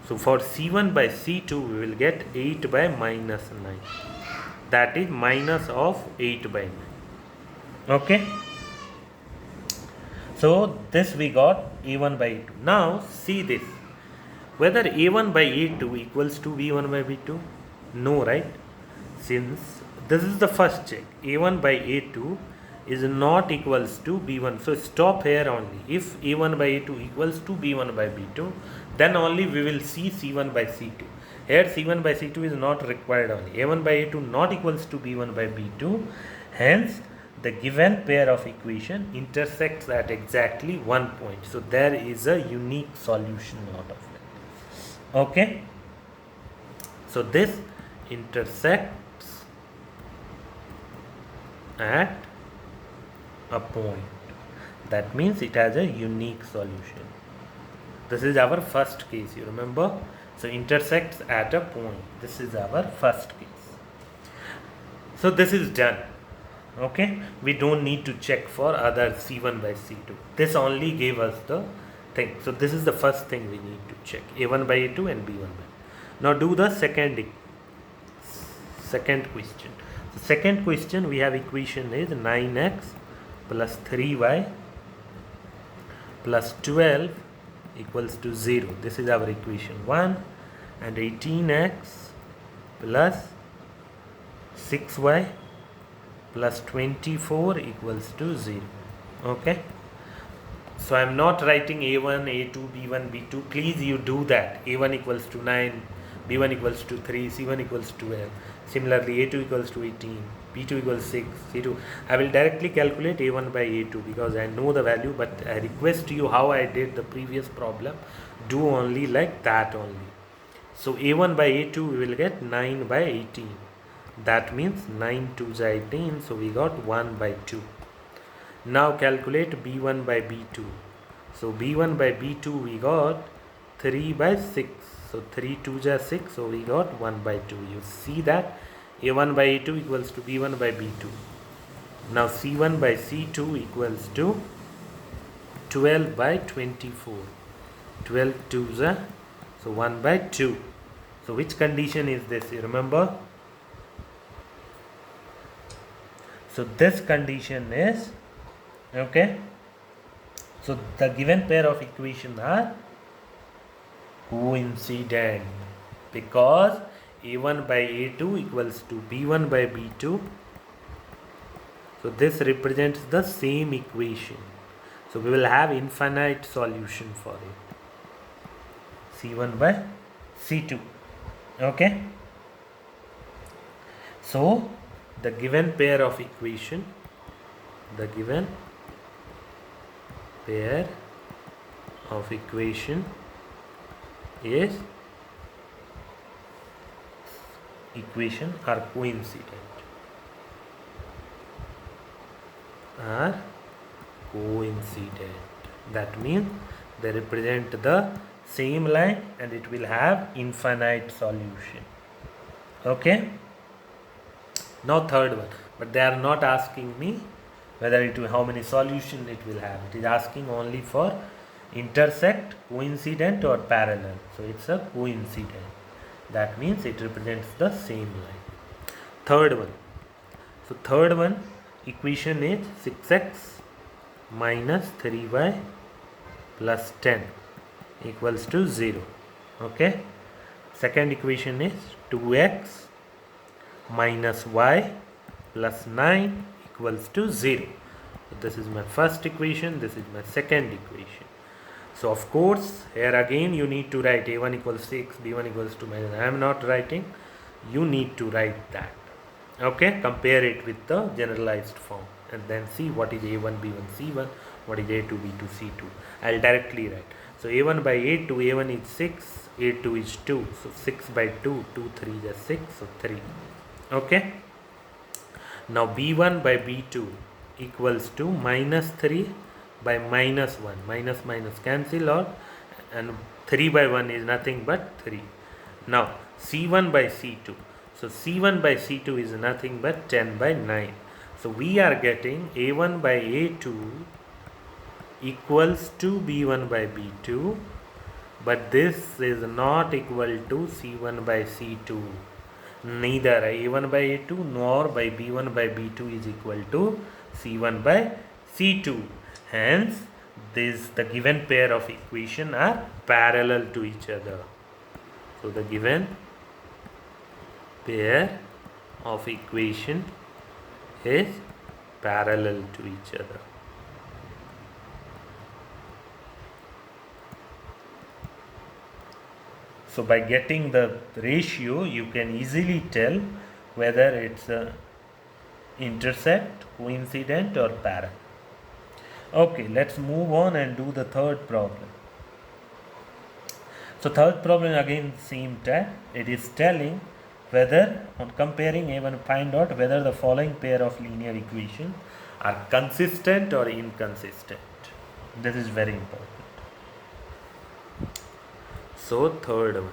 So for C1 by C2 we will get 8 by minus 9, that is minus of 8 by 9. Okay, so this we got A1 by A2. Now see this, whether A1 by A2 equals to B1 by B2? No, right? Since this is the first check, A1 by A2 is not equals to B1. So stop here only. If A1 by A2 equals to B1 by B2, then only we will see C1 by C2. Here C1 by C2 is not required only. A1 by A2 not equals to B1 by B2. Hence, the given pair of equation intersects at exactly one point. So there is a unique solution out of it. Okay. So this intersects at a point. That means it has a unique solution. This is our first case, you remember? So intersects at a point. This is our first case. So this is done. Okay, we don't need to check for other C1 by C2. This only gave us the thing. So this is the first thing we need to check, A1 by A2 and B1 by. Now do the second question. The second question, we have equation is 9x plus 3y plus 12 equals to 0. This is our equation 1. And 18x plus 6y plus 24 equals to 0. Okay, so I am not writing A1, A2, B1, B2. Please you do that. A1 equals to 9, B1 equals to 3, C1 equals to 12. Similarly, A2 equals to 18, B2 equals 6, C2. I will directly calculate A1 by A2 because I know the value, but I request you how I did the previous problem. Do only like that only. So A1 by A2 we will get 9 by 18. That means 9 2s are 18. So we got 1 by 2. Now calculate B1 by B2. So B1 by B2 we got 3 by 6. So 3 2s are 6. So we got 1 by 2. You see that A1 by A2 equals to B1 by B2. Now C1 by C2 equals to 12 by 24. 12 2s are, so 1 by 2. So which condition is this? You remember? So this condition is, okay. So the given pair of equations are coincident because A1 by A2 equals to B1 by B2. So this represents the same equation. So we will have infinite solution for it. C1 by C2. Okay. So the given pair of equation, is equation are coincident. That means they represent the same line and it will have infinite solution. Okay. Now third one, but they are not asking me whether it will, how many solution it will have. It is asking only for intersect, coincident or parallel. So it's a coincident. That means it represents the same line. Third one. So third one equation is 6x minus 3y plus 10 equals to 0. Okay. Second equation is 2x minus y plus 9 equals to 0. So this is my first equation, this is my second equation. So of course here again you need to write a1 equals 6, b1 equals 2 minus. I am not writing, you need to write that. Okay, compare it with the generalized form and then see what is a1 b1 c1, what is a2 b2 c2. I will directly write. So a1 by a2, a1 is 6, a2 is 2. So 6 by 2, 2 3 is 6, so 3. Okay. Now b1 by b2 equals to minus 3 by minus 1. Minus minus cancel out and 3 by 1 is nothing but 3. Now c1 by c2. So c1 by c2 is nothing but 10 by 9. So we are getting a1 by a2 equals to b1 by b2, but this is not equal to c1 by c2. Neither a1 by a2 nor by b1 by b2 is equal to c1 by c2. Hence, the given pair of equation are parallel to each other. So the given pair of equation is parallel to each other. So by getting the ratio, you can easily tell whether it's a intersect, coincident or parallel. Okay, let's move on and do the third problem. So third problem again same tag. It is telling whether on comparing A1, find out whether the following pair of linear equations are consistent or inconsistent. This is very important. So third one.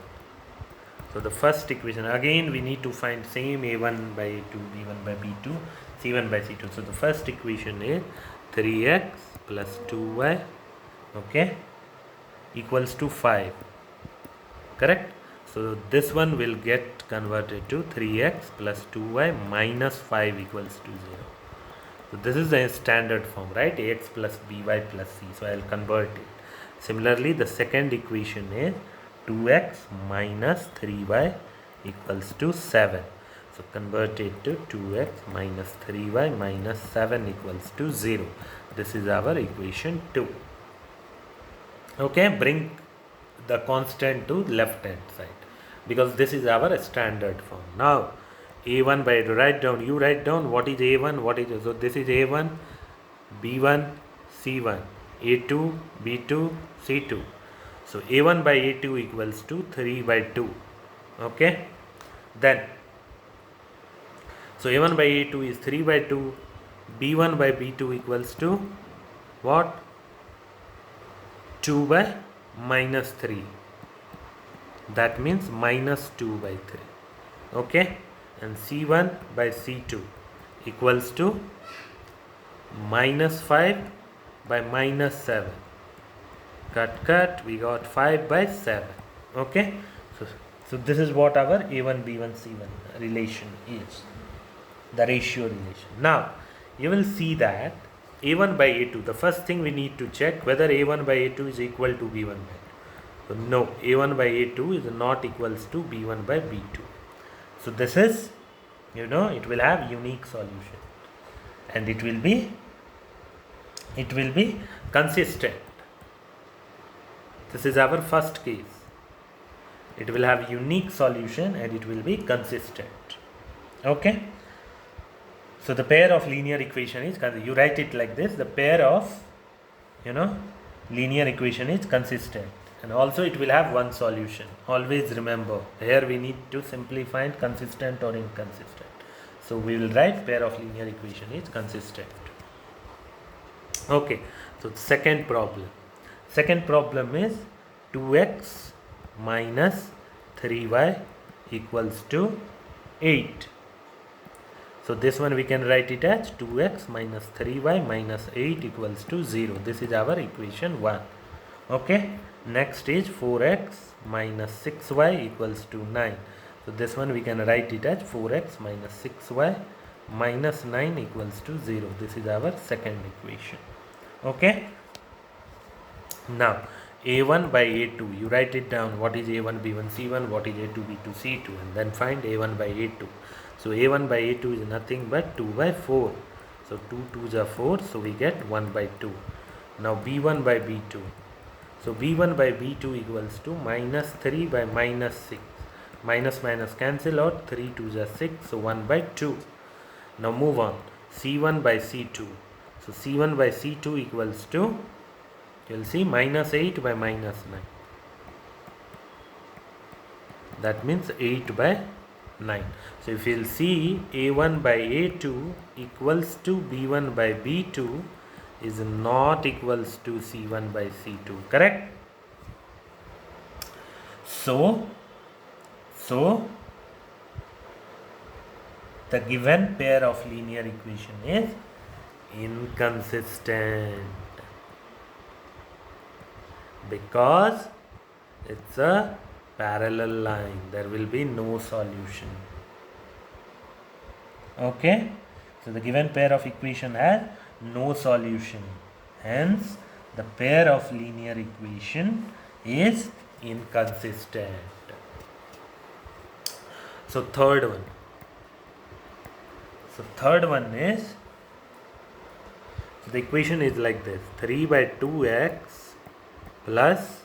So the first equation, again we need to find same a1 by a2, b1 by b2, c1 by c2. So the first equation is 3x plus 2y, okay, equals to 5. Correct? So this one will get converted to 3x plus 2y minus 5 equals to 0. So this is a standard form, right? Ax plus by plus c. So I will convert it. Similarly, the second equation is 2x minus 3y equals to 7. So convert it to 2x minus 3y minus 7 equals to 0. This is our equation 2. Okay, bring the constant to left hand side because this is our standard form. Now a1 by you write down what is a1, what is, so this is a1, b1, c1, a2, b2, c2. So a1 by a2 equals to 3 by 2. Okay, then so a1 by a2 is 3 by 2, b1 by b2 equals to what? 2 by minus 3. That means minus 2 by 3. Okay, and c1 by c2 equals to minus 5 by minus 7. Cut, we got 5 by 7. Okay, so this is what our a1, b1, c1 relation is, the ratio relation. Now you will see that a1 by a2, the first thing we need to check whether a1 by a2 is equal to b1 by a2. So no, a1 by a2 is not equals to b1 by b2. So this is, it will have unique solution and it will be consistent. This is our first case. It will have unique solution and it will be consistent. Okay. So the pair of linear equation is, you write it like this, the pair of, linear equation is consistent. And also it will have one solution. Always remember, here we need to simplify consistent or inconsistent. So we will write pair of linear equation is consistent. Okay, so second problem. Second problem is 2x minus 3y equals to 8. So this one we can write it as 2x minus 3y minus 8 equals to 0. This is our equation 1. Okay. Next is 4x minus 6y equals to 9. So this one we can write it as 4x minus 6y minus 9 equals to 0. This is our second equation. Okay. Now a1 by a2, you write it down, what is a1 b1 c1, what is a2 b2 c2, and then find a1 by a2. So a1 by a2 is nothing but 2 by 4. So 2 2s are 4, so we get 1 by 2. Now b1 by b2. So b1 by b2 equals to minus 3 by minus 6. Minus minus cancel out, 3 2s are 6, so 1 by 2. Now move on. c1 by c2. So c1 by c2 equals to, you will see, minus 8 by minus 9. That means 8 by 9. So if you will see, a1 by a2 equals to b1 by b2 is not equals to c1 by c2. Correct? So the given pair of linear equation is inconsistent. because it's a parallel line. There will be no solution. Okay, so the given pair of equation has no solution, hence the pair of linear equation is inconsistent. So third one is, so the equation is like this: 3 by 2x plus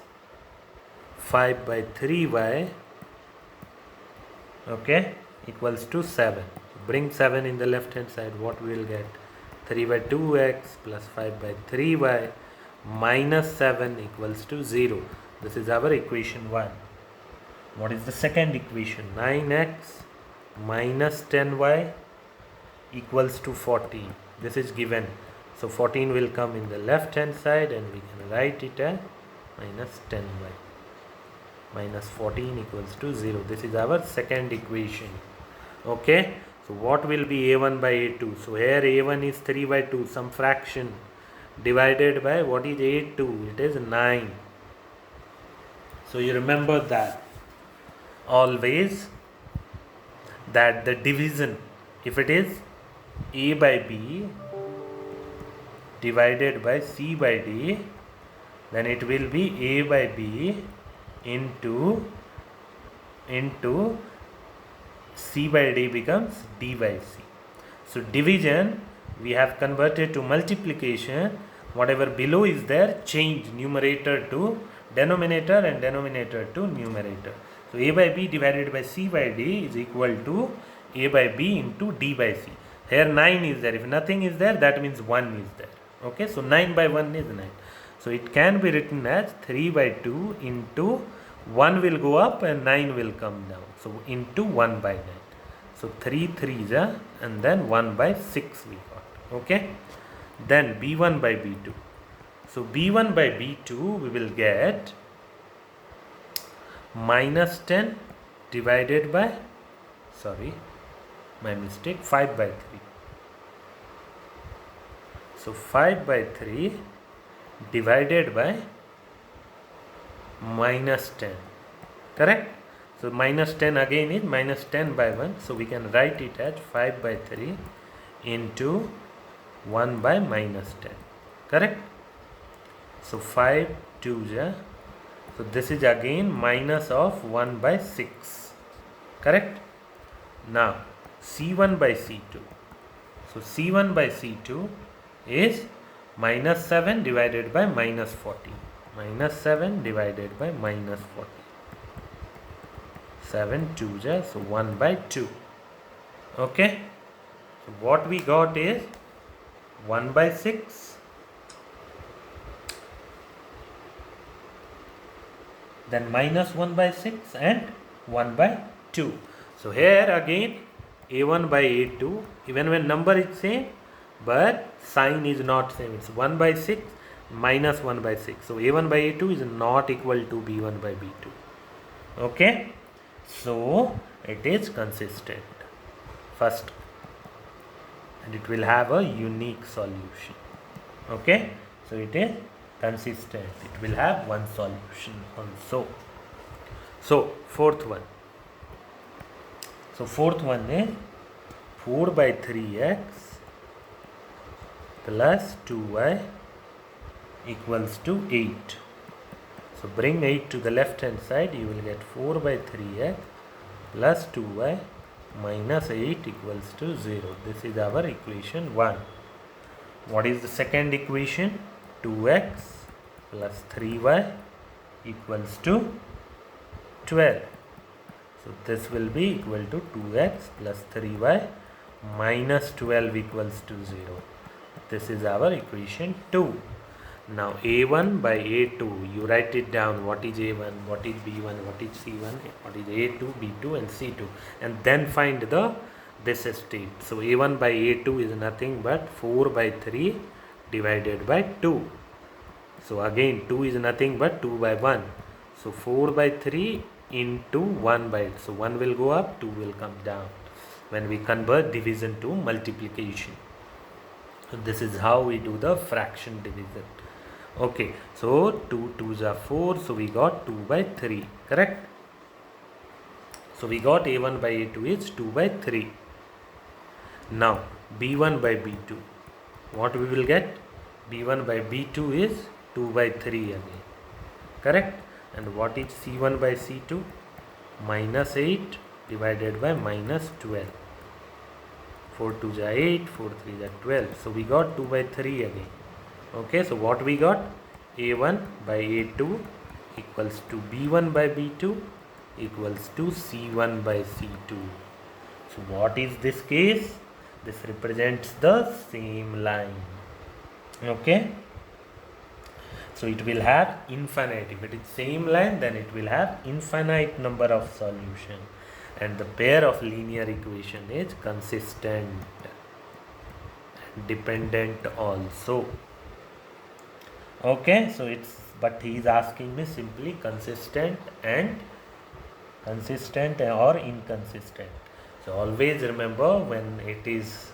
5 by 3y, okay, equals to 7. Bring 7 in the left hand side, what we will get? 3 by 2x plus 5 by 3y minus 7 equals to 0. This is our equation 1. What is the second equation? 9x minus 10y equals to 14. This is given. So 14 will come in the left hand side and we can write it as minus 10y. Minus 14 equals to 0. This is our second equation. Okay. So what will be a1 by a2? So here a1 is 3 by 2, some fraction, divided by what is a2? It is 9. So you remember that always, that the division, if it is a by b divided by c by d, then it will be a by b into c by d becomes d by c. So division we have converted to multiplication. Whatever below is there, change numerator to denominator and denominator to numerator. So a by b divided by c by d is equal to a by b into d by c. Here 9 is there. If nothing is there, that means 1 is there. Okay, so 9 by 1 is 9. So it can be written as 3 by 2 into 1 will go up and 9 will come down. So into 1 by 9. So 3 3s are, and then 1 by 6 we got. Okay. Then b1 by b2. So b1 by b2 we will get minus 10 divided by, sorry, my mistake, 5 by 3. So 5 by 3 divided by minus 10. Correct? So minus 10 again is minus 10 by 1. So we can write it as 5 by 3 into 1 by minus 10. Correct? So 5 2s are. So this is again minus of 1 by 6. Correct? Now C1 by C2. So C1 by C2 is minus 7 divided by minus 40. Minus 7 divided by minus 40. 7 2s are, so 1 by 2. Okay? So what we got is 1 by 6. Then minus 1 by 6 and 1 by 2. So here again a1 by a2, even when number is same, but sign is not same. It's 1 by 6 minus 1 by 6. So a1 by a2 is not equal to b1 by b2. Okay? So it is consistent. First, and it will have a unique solution. Okay? So it is consistent. It will have one solution also. So fourth one. So fourth one is 4 by 3x plus 2y equals to 8. So bring 8 to the left hand side, you will get 4 by 3x plus 2y minus 8 equals to 0. This is our equation 1. What is the second equation? 2x plus 3y equals to 12. So this will be equal to 2x plus 3y minus 12 equals to 0. This is our equation 2. Now a1 by a2, you write it down. What is a1, what is b1, what is c1, what is a2, b2 and c2, and then find this state. So a1 by a2 is nothing but 4 by 3 divided by 2. So again 2 is nothing but 2 by 1. So 4 by 3 into 1 by 8. So 1 will go up, 2 will come down when we convert division to multiplication. So this is how we do the fraction division. Okay, so 2 2s are 4, so we got 2 by 3, correct? So we got a1 by a2 is 2 by 3. Now b1 by b2, what we will get? b1 by b2 is 2 by 3 again, correct? And what is c1 by c2? Minus 8 divided by minus 12. 4 2 is 8, 4 3 is 12. So we got 2 by 3 again. Okay, so what we got? a1 by a2 equals to b1 by b2 equals to c1 by c2. So what is this case? This represents the same line. Okay, so it will have infinite. If it is same line, then it will have infinite number of solution, and the pair of linear equation is consistent and dependent also. Okay, so it's, but he is asking me simply consistent or inconsistent. So always remember, when it is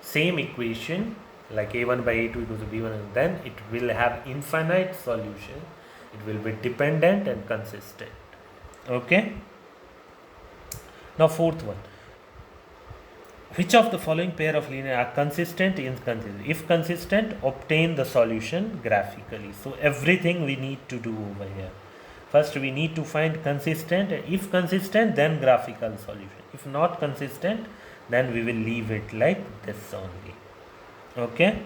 same equation like a1 by a2 equals to b1, and then it will have infinite solution, it will be dependent and consistent. Okay, now fourth one, which of the following pair of linear are consistent, inconsistent? If consistent, obtain the solution graphically. So everything we need to do over here. First we need to find consistent. If consistent, then graphical solution. If not consistent, then we will leave it like this only. Okay,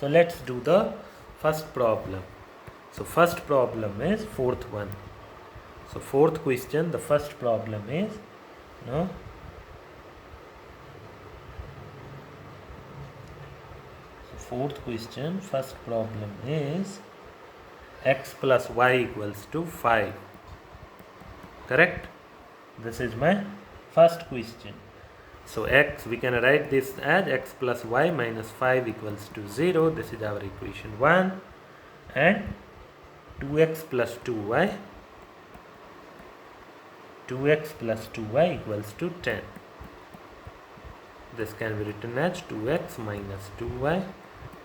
so let's do the first problem. So first problem is fourth one. So fourth question, the first problem is, no, fourth question, first problem is x plus y equals to 5, correct? This is my first question. So x, we can write this as x plus y minus 5 equals to 0. This is our equation 1. And 2x plus 2y, 2x plus 2y equals to 10. This can be written as 2x minus 2y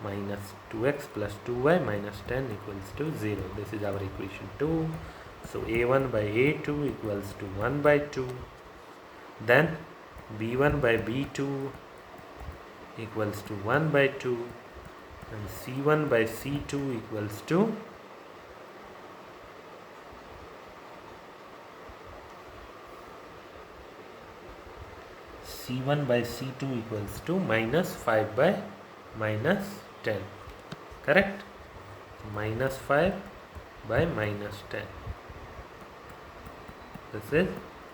minus 2x plus 2y minus 10 equals to 0. This is our equation 2. So a1 by a2 equals to 1 by 2. Then b1 by b2 equals to 1 by 2. And c1 by c2 equals to c1 by c2 equals to minus 5 by minus 10, correct? Minus 5 by minus 10. This is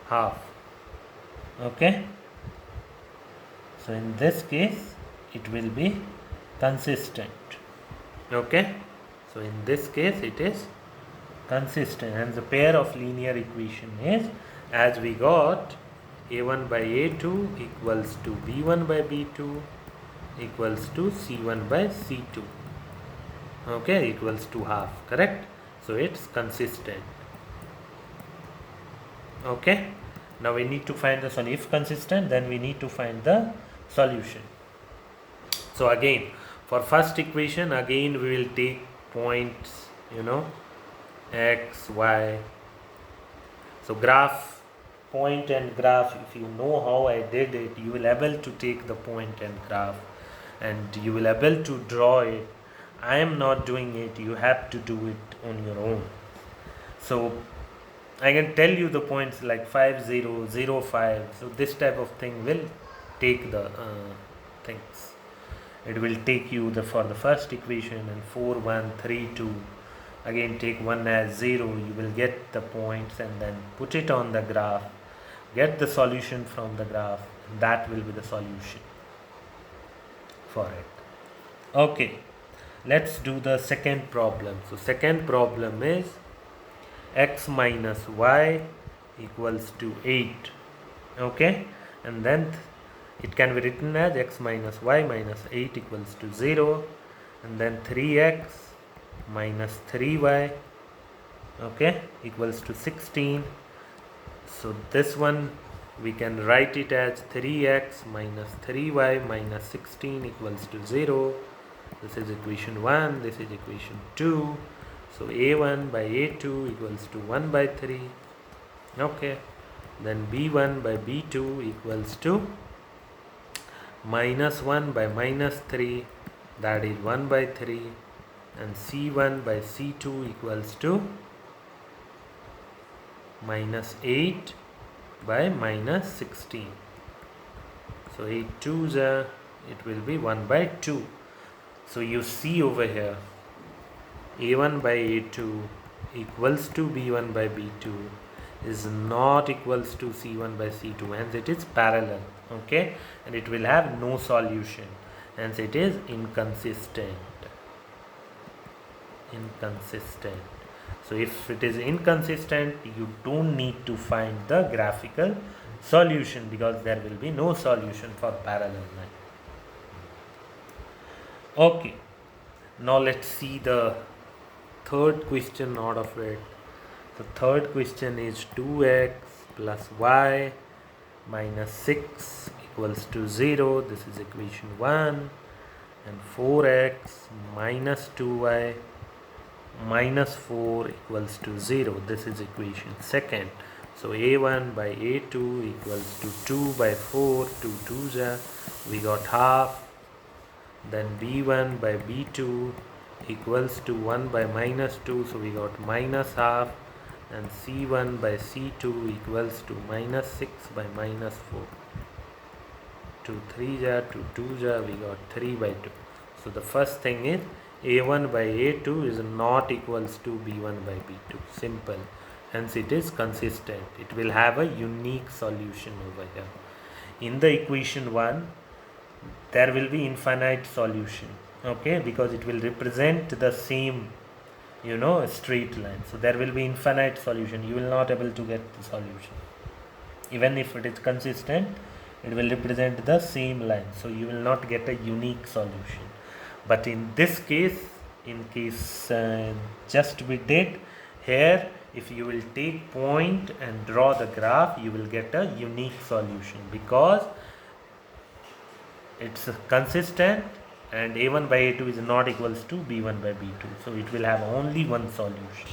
half. Okay, so in this case it will be consistent. Okay, so in this case it is consistent, and the pair of linear equation is, as we got, a1 by a2 equals to b1 by b2 equals to c1 by c2. Okay, equals to half, correct? So it's consistent. Okay, now we need to find the solution. If consistent, then we need to find the solution. So again, for first equation, again we will take points, x, y. So graph, point and graph, if you know how I did it, you will able to take the point and graph, and you will able to draw it. I am not doing it, you have to do it on your own. So I can tell you the points like 5 0 0 5. So this type of thing will take the things. It will take you for the first equation, and 4 1 3 2. Again take 1 as 0. You will get the points and then put it on the graph. Get the solution from the graph. That will be the solution for it. Okay, let's do the second problem. So second problem is x minus y equals to 8. Okay, and then it can be written as x minus y minus 8 equals to 0, and then 3x minus 3y, okay, equals to 16. So this one we can write it as 3x minus 3y minus 16 equals to 0, This is equation 1, this is equation 2. So a1 by a2 equals to 1 by 3. Okay, then b1 by b2 equals to minus 1 by minus 3, that is 1 by 3, and c1 by c2 equals to minus 8 by minus 16. So 8 2s are, it will be 1 by 2. So you see over here, a1 by a2 equals to b1 by b2 is not equals to c1 by c2, hence it is parallel. Okay, and it will have no solution, hence it is inconsistent. So if it is inconsistent, you don't need to find the graphical solution, because there will be no solution for parallel line. Okay, now let's see the third question out of it. The third question is 2x plus y minus 6 equals to 0. This is equation 1. And 4x minus 2y minus 4 equals to 0. This is equation second. So a1 by a2 equals to 2 by 4. 2 2s are, we got half. Then b1 by b2 equals to 1 by minus 2, so we got minus half. And c1 by c2 equals to minus 6 by minus 4. 2 3s are, 2 2s are, we got 3 by 2. So the first thing is a1 by a2 is not equals to b1 by b2. Simple. Hence it is consistent. It will have a unique solution over here. In the equation 1, there will be infinite solution. Okay, because it will represent the same, straight line. So there will be infinite solution. You will not able to get the solution. Even if it is consistent, it will represent the same line. So you will not get a unique solution. But in this case, just we did here, if you will take point and draw the graph, you will get a unique solution, because it's consistent and a1 by a2 is not equals to b1 by b2. So it will have only one solution.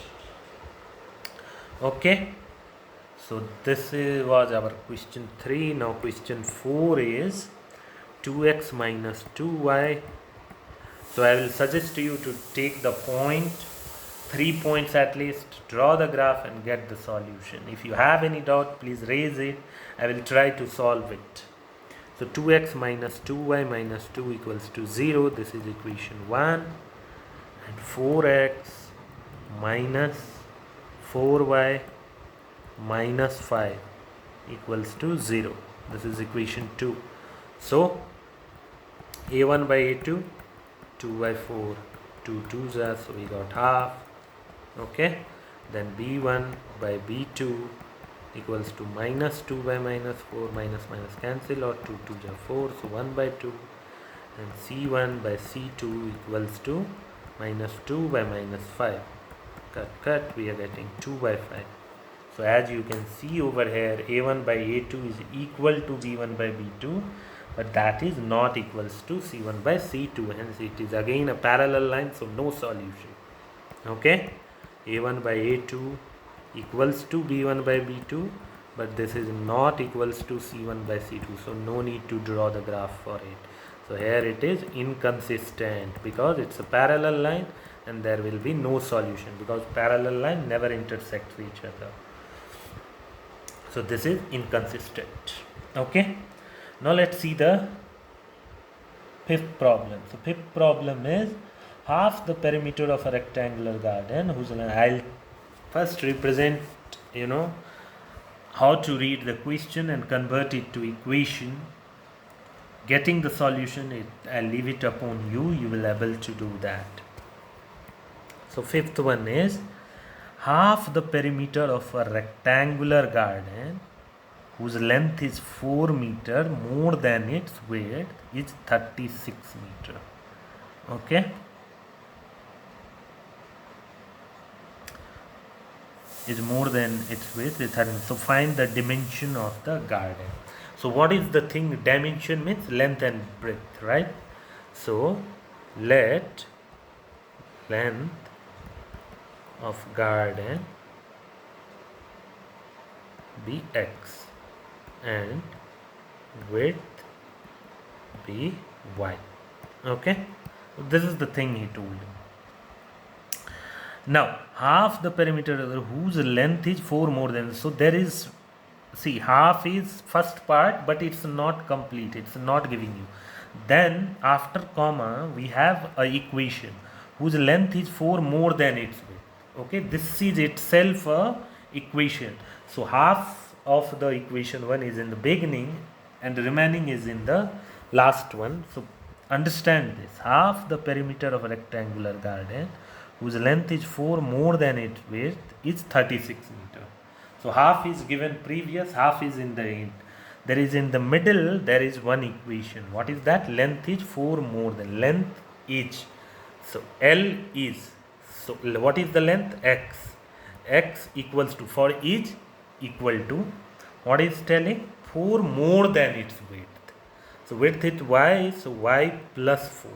Okay. So this was our question 3. Now question 4 is 2x minus 2y. So I will suggest to you to take the point, 3 points at least, draw the graph and get the solution. If you have any doubt, please raise it. I will try to solve it. So 2x minus 2y minus 2 equals to 0. This is equation 1. And 4x minus 4y minus 5 equals to 0. This is equation 2. So a1 by a2, 2 by 4, 2 2s are, so we got half. Okay, then b1 by b2 equals to minus 2 by minus 4, minus cancel, or 2 2s are 4, so 1 by 2. And c1 by c2 equals to minus 2 by minus 5. Cut, we are getting 2 by 5. So as you can see over here, a1 by a2 is equal to b1 by b2, but that is not equals to c1 by c2, hence it is again a parallel line, so no solution. Okay, a1 by a2 equals to b1 by b2, but this is not equals to c1 by c2, so no need to draw the graph for it. So here it is inconsistent, because it's a parallel line and there will be no solution, because parallel line never intersects each other. So this is inconsistent. Okay, now let's see the fifth problem. So fifth problem is half the perimeter of a rectangular garden whose line. I'll first represent how to read the question and convert it to equation. Getting the solution, I'll leave it upon you. You will able to do that. So fifth one is half the perimeter of a rectangular garden whose length is 4 meter more than its width is 36 meter. Okay, is more than its width is 30. So find the dimension of the garden. So what is the thing? Dimension means length and breadth, right? So let length of garden be x and width be y. Okay, this is the thing he told him. Now half the perimeter whose length is 4 more than, so there is, see, half is first part but it's not complete, it's not giving you. Then after comma we have a equation whose length is 4 more than its width. Okay, this is itself a equation. So half of the equation 1 is in the beginning and the remaining is in the last one. So understand this, half the perimeter of a rectangular garden whose length is 4 more than its width is 36 meter. So half is given previous, half is in the end. There is in the middle, there is one equation. What is that? Length is 4 more than, length each. So L is, so what is the length? X. X equals to, for each equal to, what is telling? 4 more than its width. So width is y, so y plus 4.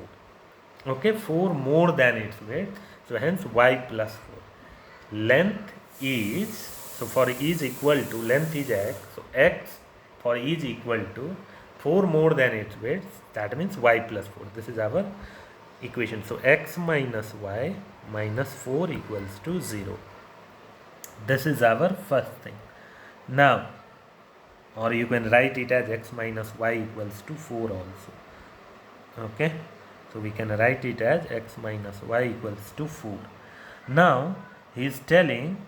Okay, 4 more than its width. So hence y plus 4. Length is, so for each equal to, length is x. So x for each equal to 4 more than its width. That means y plus 4. This is our equation. So x minus y minus 4 equals to 0. This is our first thing. Now, or you can write it as x minus y equals to 4 also. Okay, so we can write it as x minus y equals to 4. Now he is telling,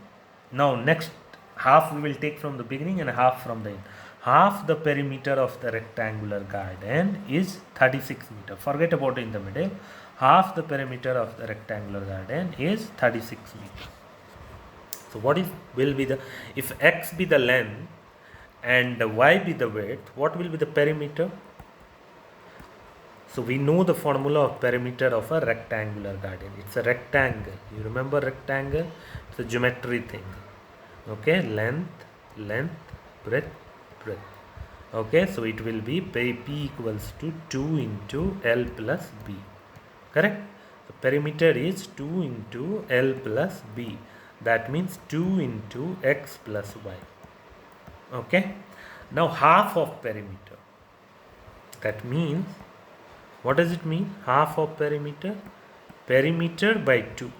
now next half we will take from the beginning and half from the end. Half the perimeter of the rectangular garden is 36 meter. Forget about in the middle. Half the perimeter of the rectangular garden is 36 meter. So what is, will be the, if x be the length and y be the width, what will be the perimeter? So we know the formula of perimeter of a rectangular garden. It's a rectangle. You remember rectangle? It's a geometry thing. Okay, length, breadth, breadth. Okay, so it will be P equals to 2 into L plus B. Correct? The perimeter is 2 into L plus B. That means 2 into x plus y. Okay, now half of perimeter. That means, what does it mean? Half of perimeter? Perimeter by 2.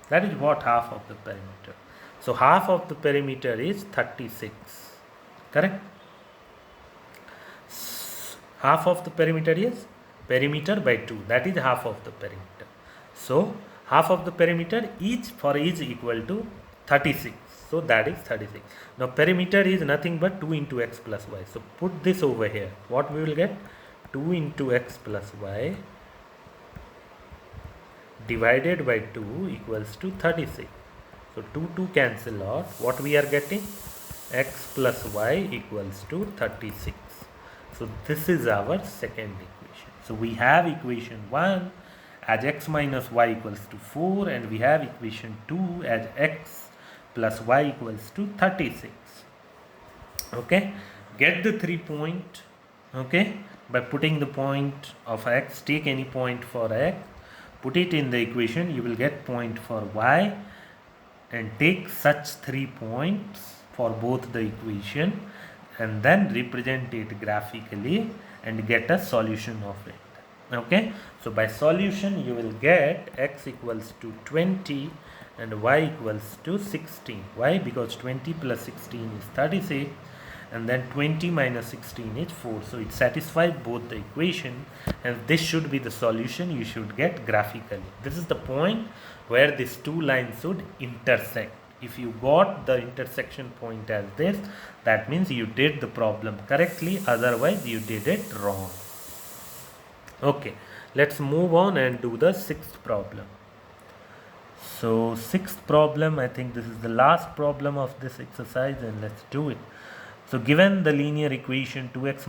That is what half of the perimeter. So half of the perimeter is 36. Correct? Half of the perimeter is perimeter by 2. That is half of the perimeter. So half of the perimeter each for each equal to 36. So that is 36. Now perimeter is nothing but 2 into x plus y. So put this over here. What we will get? 2 into x plus y divided by 2 equals to 36. So 2 cancel out. What we are getting? X plus y equals to 36. So this is our second equation. So we have equation 1 as x minus y equals to 4, and we have equation 2 as x plus y equals to 36. Okay, get the 3 point. Okay, by putting the point of x, take any point for x, put it in the equation, you will get point for y, and take such 3 points for both the equation and then represent it graphically and get a solution of it. Okay, so by solution you will get x equals to 20 and y equals to 16. Why? Because 20 plus 16 is 36 and then 20 minus 16 is 4. So it satisfies both the equation, and this should be the solution you should get graphically. This is the point where these two lines should intersect. If you got the intersection point as this, that means you did the problem correctly, otherwise you did it wrong. Okay, let's move on and do the sixth problem. So sixth problem, I think this is the last problem of this exercise, and let's do it. So given the linear equation 2x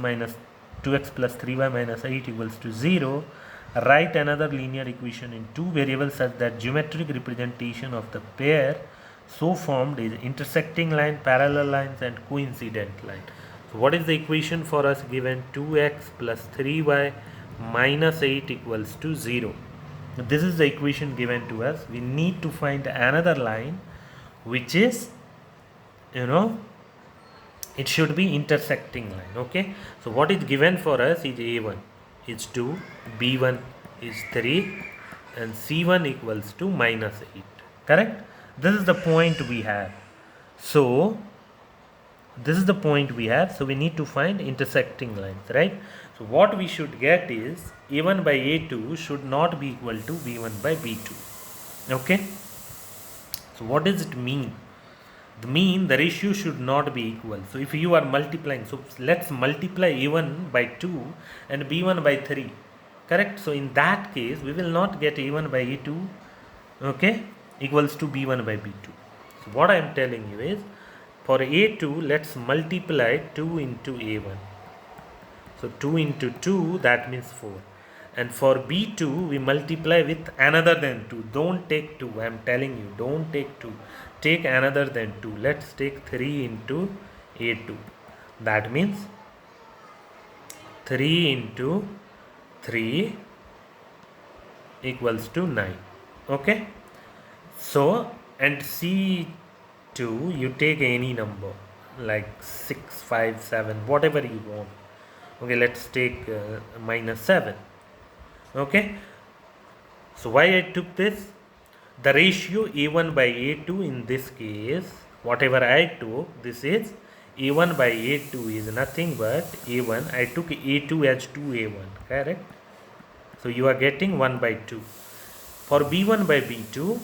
plus 3y minus 8 equals to 0, write another linear equation in two variables such that geometric representation of the pair so formed is intersecting line, parallel lines and coincident line. So what is the equation for us given? 2x plus 3y minus 8 equals to 0. This is the equation given to us. We need to find another line which is, you know, it should be intersecting line. Okay, so what is given for us is a1 is 2, b1 is 3, and c1 equals to minus 8. Correct? This is the point we have. So this is the point we have. So we need to find intersecting lines, right? So what we should get is a1 by a2 should not be equal to b1 by b2. Okay, so what does it mean? The mean, the ratio should not be equal. So if you are multiplying, so let's multiply a1 by 2 and b1 by 3. Correct? So in that case we will not get a1 by a2, okay, equals to b1 by b2. So what I am telling you is, for a2 let's multiply 2 into a1. So 2 into 2, that means 4. And for b2 we multiply with another than 2. Don't take 2, I am telling you, don't take 2. Take another than 2. Let's take 3 into a2. That means 3 into 3 equals to 9. Okay. So, and c2 you take any number like 6, 5, 7, whatever you want. Okay, let's take minus 7. Okay, so why I took this? The ratio a1 by a2 in this case, whatever I took, this is a1 by a2 is nothing but a1. I took a2 as 2a1, correct? So you are getting 1 by 2. For b1 by b2,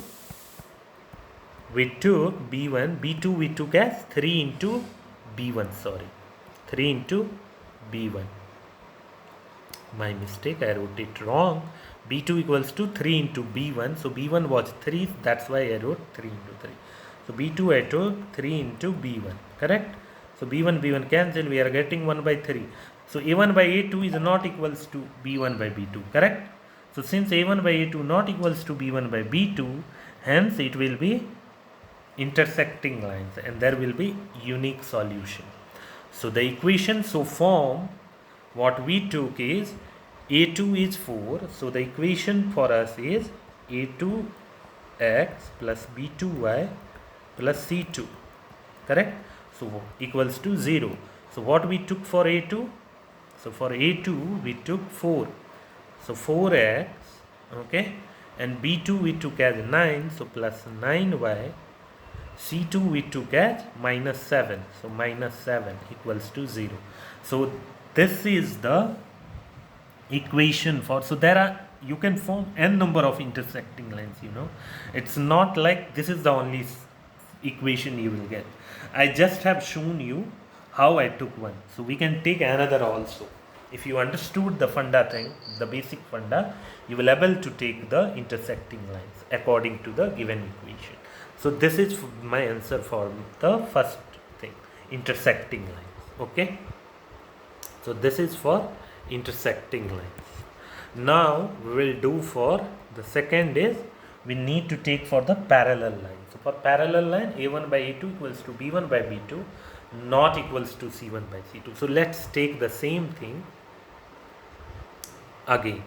we took b2 we took as 3 into b1, sorry, 3 into b1. My mistake, I wrote it wrong. b2 equals to 3 into b1. So b1 was 3, that's why I wrote 3 into 3. So b2 I took 3 into b1, correct? So b1 cancel, we are getting 1 by 3. So a1 by a2 is not equals to b1 by b2, correct? So since a1 by a2 not equals to b1 by b2, hence it will be intersecting lines and there will be unique solution. So the equation so form, what we took is a2 is 4. So the equation for us is a2x plus b2y plus c2, correct? So equals to 0. So what we took for a2? So for a2 we took 4. So 4x, okay, and b2 we took as 9, so plus 9y. c2 we took as minus 7, so minus 7 equals to 0. So this is the equation for, so there are, you can form n number of intersecting lines, you know. It's not like this is the only equation you will get. I just have shown you how I took one. So we can take another also. If you understood the funda thing, the basic funda, you will able to take the intersecting lines according to the given equation. So this is my answer for the first thing, intersecting lines. Okay. So this is for intersecting lines. Now we will do for the second is, we need to take for the parallel line. So for parallel line, a1 by a2 equals to b1 by b2, not equals to c1 by c2. So let's take the same thing again.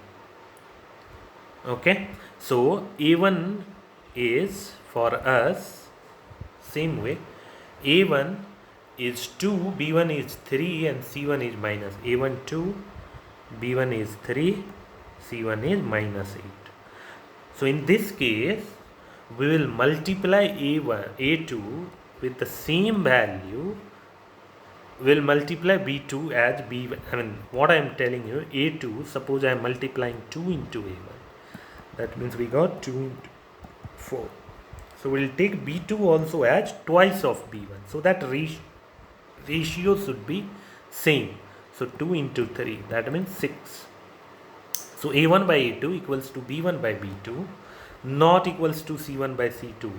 Okay, so a1 is for us same way, a1 is 2, b1 is 3 and c1 is minus. a1 2, b1 is 3, c1 is minus 8. So in this case we will multiply a2 with the same value. We will multiply b2 as b1. I mean, what I am telling you, a2, suppose I am multiplying 2 into a1, that means we got 2 into 4. So we will take b2 also as twice of b1, so that ratio should be same. So 2 into 3, that means 6. So a1 by a2 equals to b1 by b2, not equals to c1 by c2.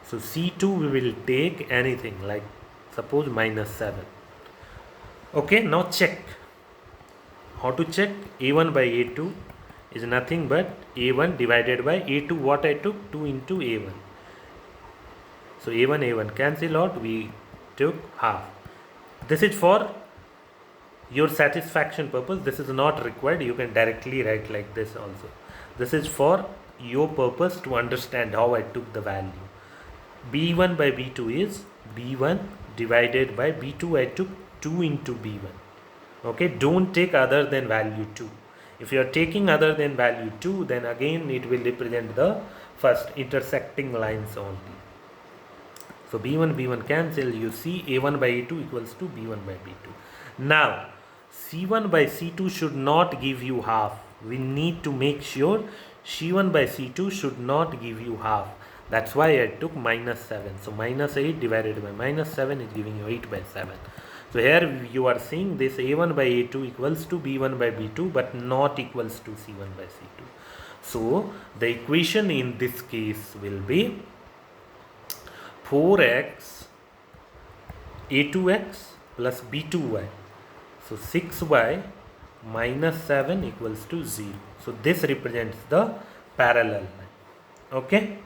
So c2 we will take anything like suppose minus 7. Okay, now check. How to check? a1 by a2 is nothing but a1 divided by a2, what I took, 2 into a1. So a1 cancel out, we took half. This is for your satisfaction purpose, this is not required. You can directly write like this also. This is for your purpose to understand how I took the value. b1 by b2 is b1 divided by b2. I took 2 into b1. Okay, don't take other than value 2. If you are taking other than value 2, then again it will represent the first intersecting lines only. So b1 cancel. You see a1 by a2 equals to b1 by b2. Now c1 by c2 should not give you half. We need to make sure c1 by c2 should not give you half. That's why I took minus 7. So minus 8 divided by minus 7 is giving you 8 by 7. So here you are seeing this a1 by a2 equals to b1 by b2, but not equals to c1 by c2. So the equation in this case will be 4x a2x plus b2y. So 6y minus 7 equals to 0. So this represents the parallel line. Okay.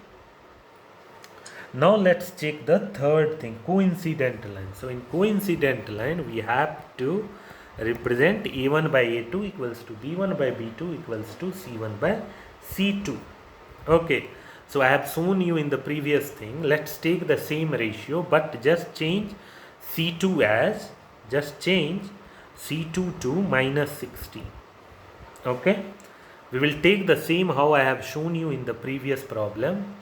Now let's check the third thing, coincident line. So in coincident line, we have to represent a1 by a2 equals to b1 by b2 equals to c1 by c2. Okay, so I have shown you in the previous thing. Let's take the same ratio, but just change c2 as, just change c2 to minus 16. Okay, we will take the same how I have shown you in the previous problem.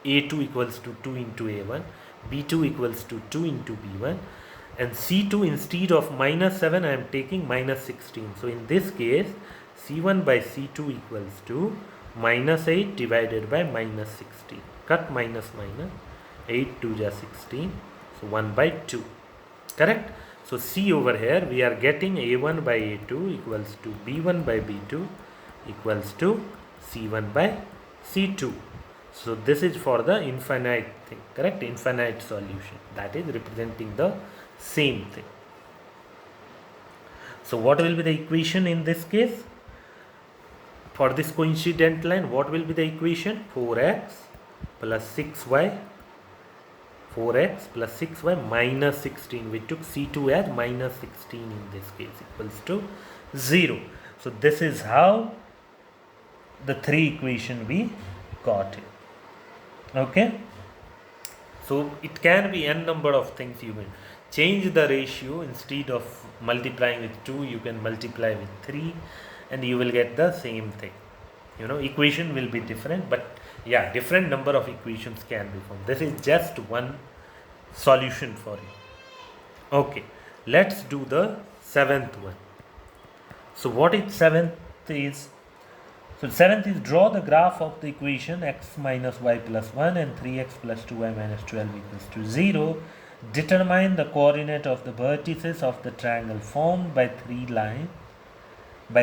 a2 equals to 2 into a1, b2 equals to 2 into b1, and c2 instead of minus 7 I am taking minus 16. So in this case c1 by c2 equals to minus 8 divided by minus 16. Cut minus minus, 8 2 is 16, so 1 by 2. Correct? So see over here, we are getting a1 by a2 equals to b1 by b2 equals to c1 by c2. So this is for the infinite thing, correct? Infinite solution, that is representing the same thing. So what will be the equation in this case? For this coincident line, what will be the equation? 4x plus 6y, 4x plus 6y minus 16. We took c2 as minus 16 in this case equals to 0. So this is how the three equation we got it. Okay, so it can be n number of things. You will change the ratio. Instead of multiplying with 2, you can multiply with 3 and you will get the same thing. You know, equation will be different, but yeah, different number of equations can be formed. This is just one solution for it. Okay, let's do the seventh one. So what is seventh is? So seventh is, draw the graph of the equation x minus y plus 1 and 3x plus 2y minus 12 equals to 0. Determine the coordinate of the vertices of the triangle formed by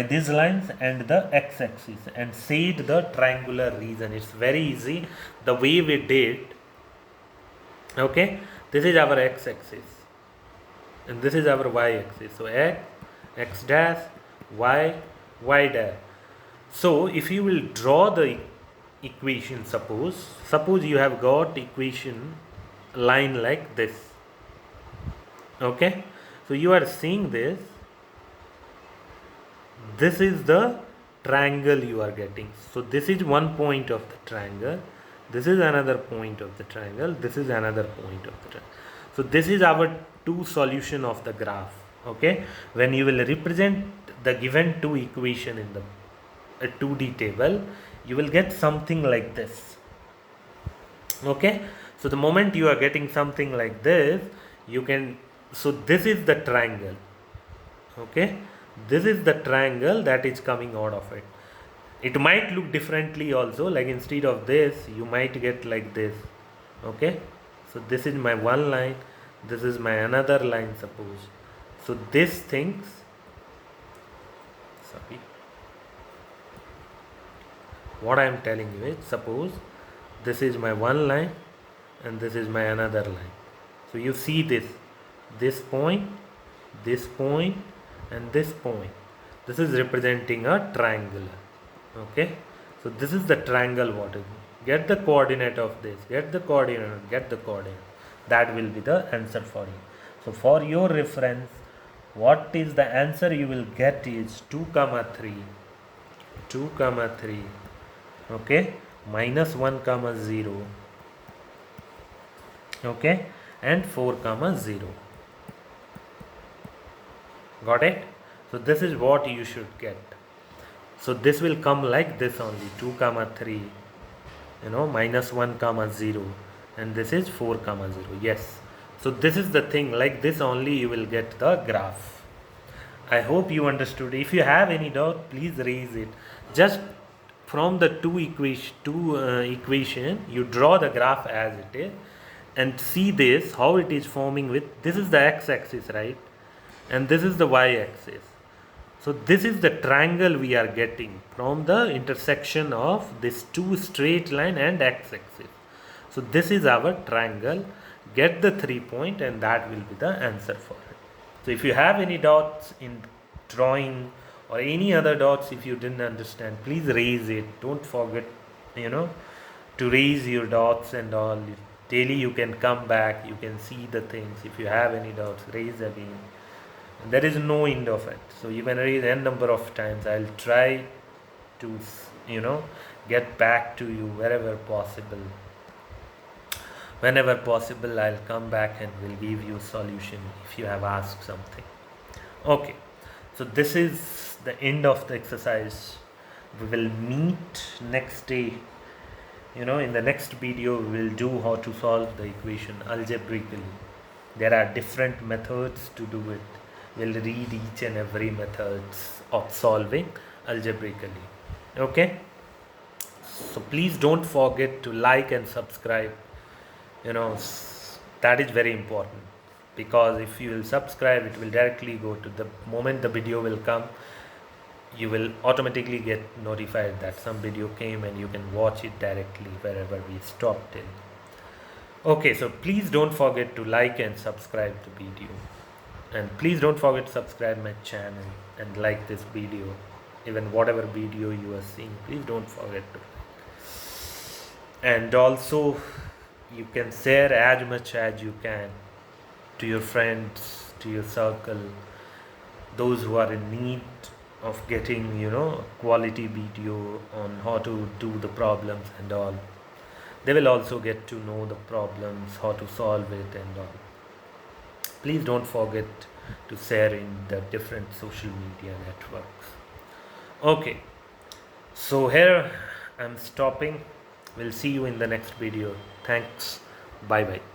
these lines and the x-axis, and shade the triangular region. It's very easy the way we did. Okay, this is our x-axis and this is our y-axis. So x dash, y dash. So if you will draw the equation, suppose you have got equation line like this. Okay, so you are seeing this. This is the triangle you are getting. So this is one point of the triangle. This is another point of the triangle. This is another point of the triangle. So this is our two solution of the graph. Okay, when you will represent the given two equation in the a 2D table, you will get something like this. Okay, so the moment you are getting something like this, you can, so this is the triangle. Okay, this is the triangle that is coming out of it. It might look differently also, like instead of this you might get like this. Okay, so this is my one line, this is my another line, suppose. So this things, sorry, what I am telling you is, suppose this is my one line and this is my another line. So you see this point and this point. This is representing a triangle. Okay, so this is the triangle. What is, get the coordinate of this, get the coordinate. That will be the answer for you. So for your reference, what is the answer you will get is 2 comma 3, 2 comma 3, okay, minus 1 comma 0, okay, and 4 comma 0. Got it? So this is what you should get. So this will come like this only, 2 comma 3, minus 1 comma 0, and this is 4 comma 0. Yes, so this is the thing, like this only you will get the graph. I hope you understood. If you have any doubt, please raise it. Just from the two equation, you draw the graph as it is and see this, how it is forming with, this is the x-axis, right, and this is the y-axis. So this is the triangle we are getting from the intersection of this two straight line and x-axis. So this is our triangle. Get the 3 point and that will be the answer for it. So if you have any doubts in drawing or any other doubts, if you didn't understand, please raise it. Don't forget, to raise your doubts and all. Daily you can come back, you can see the things. If you have any doubts, raise again. There is no end of it. So you can raise n number of times. I'll try to, get back to you wherever possible. Whenever possible, I'll come back and will give you solution if you have asked something. Okay, so this is the end of the exercise. We will meet next day. In the next video, we will do how to solve the equation algebraically. There are different methods to do it. We'll read each and every methods of solving algebraically. Okay, so please don't forget to like and subscribe. That is very important, because if you will subscribe, it will directly go to the moment the video will come, you will automatically get notified that some video came and you can watch it directly wherever we stopped in. Okay, so please don't forget to like and subscribe the video, and please don't forget to subscribe my channel and like this video. Even whatever video you are seeing, please don't forget to like. And also you can share as much as you can to your friends, to your circle, those who are in need of getting quality video on how to do the problems and all. They will also get to know the problems, how to solve it and all. Please don't forget to share in the different social media networks. Okay, so here I'm stopping. We'll see you in the next video. Thanks. Bye bye.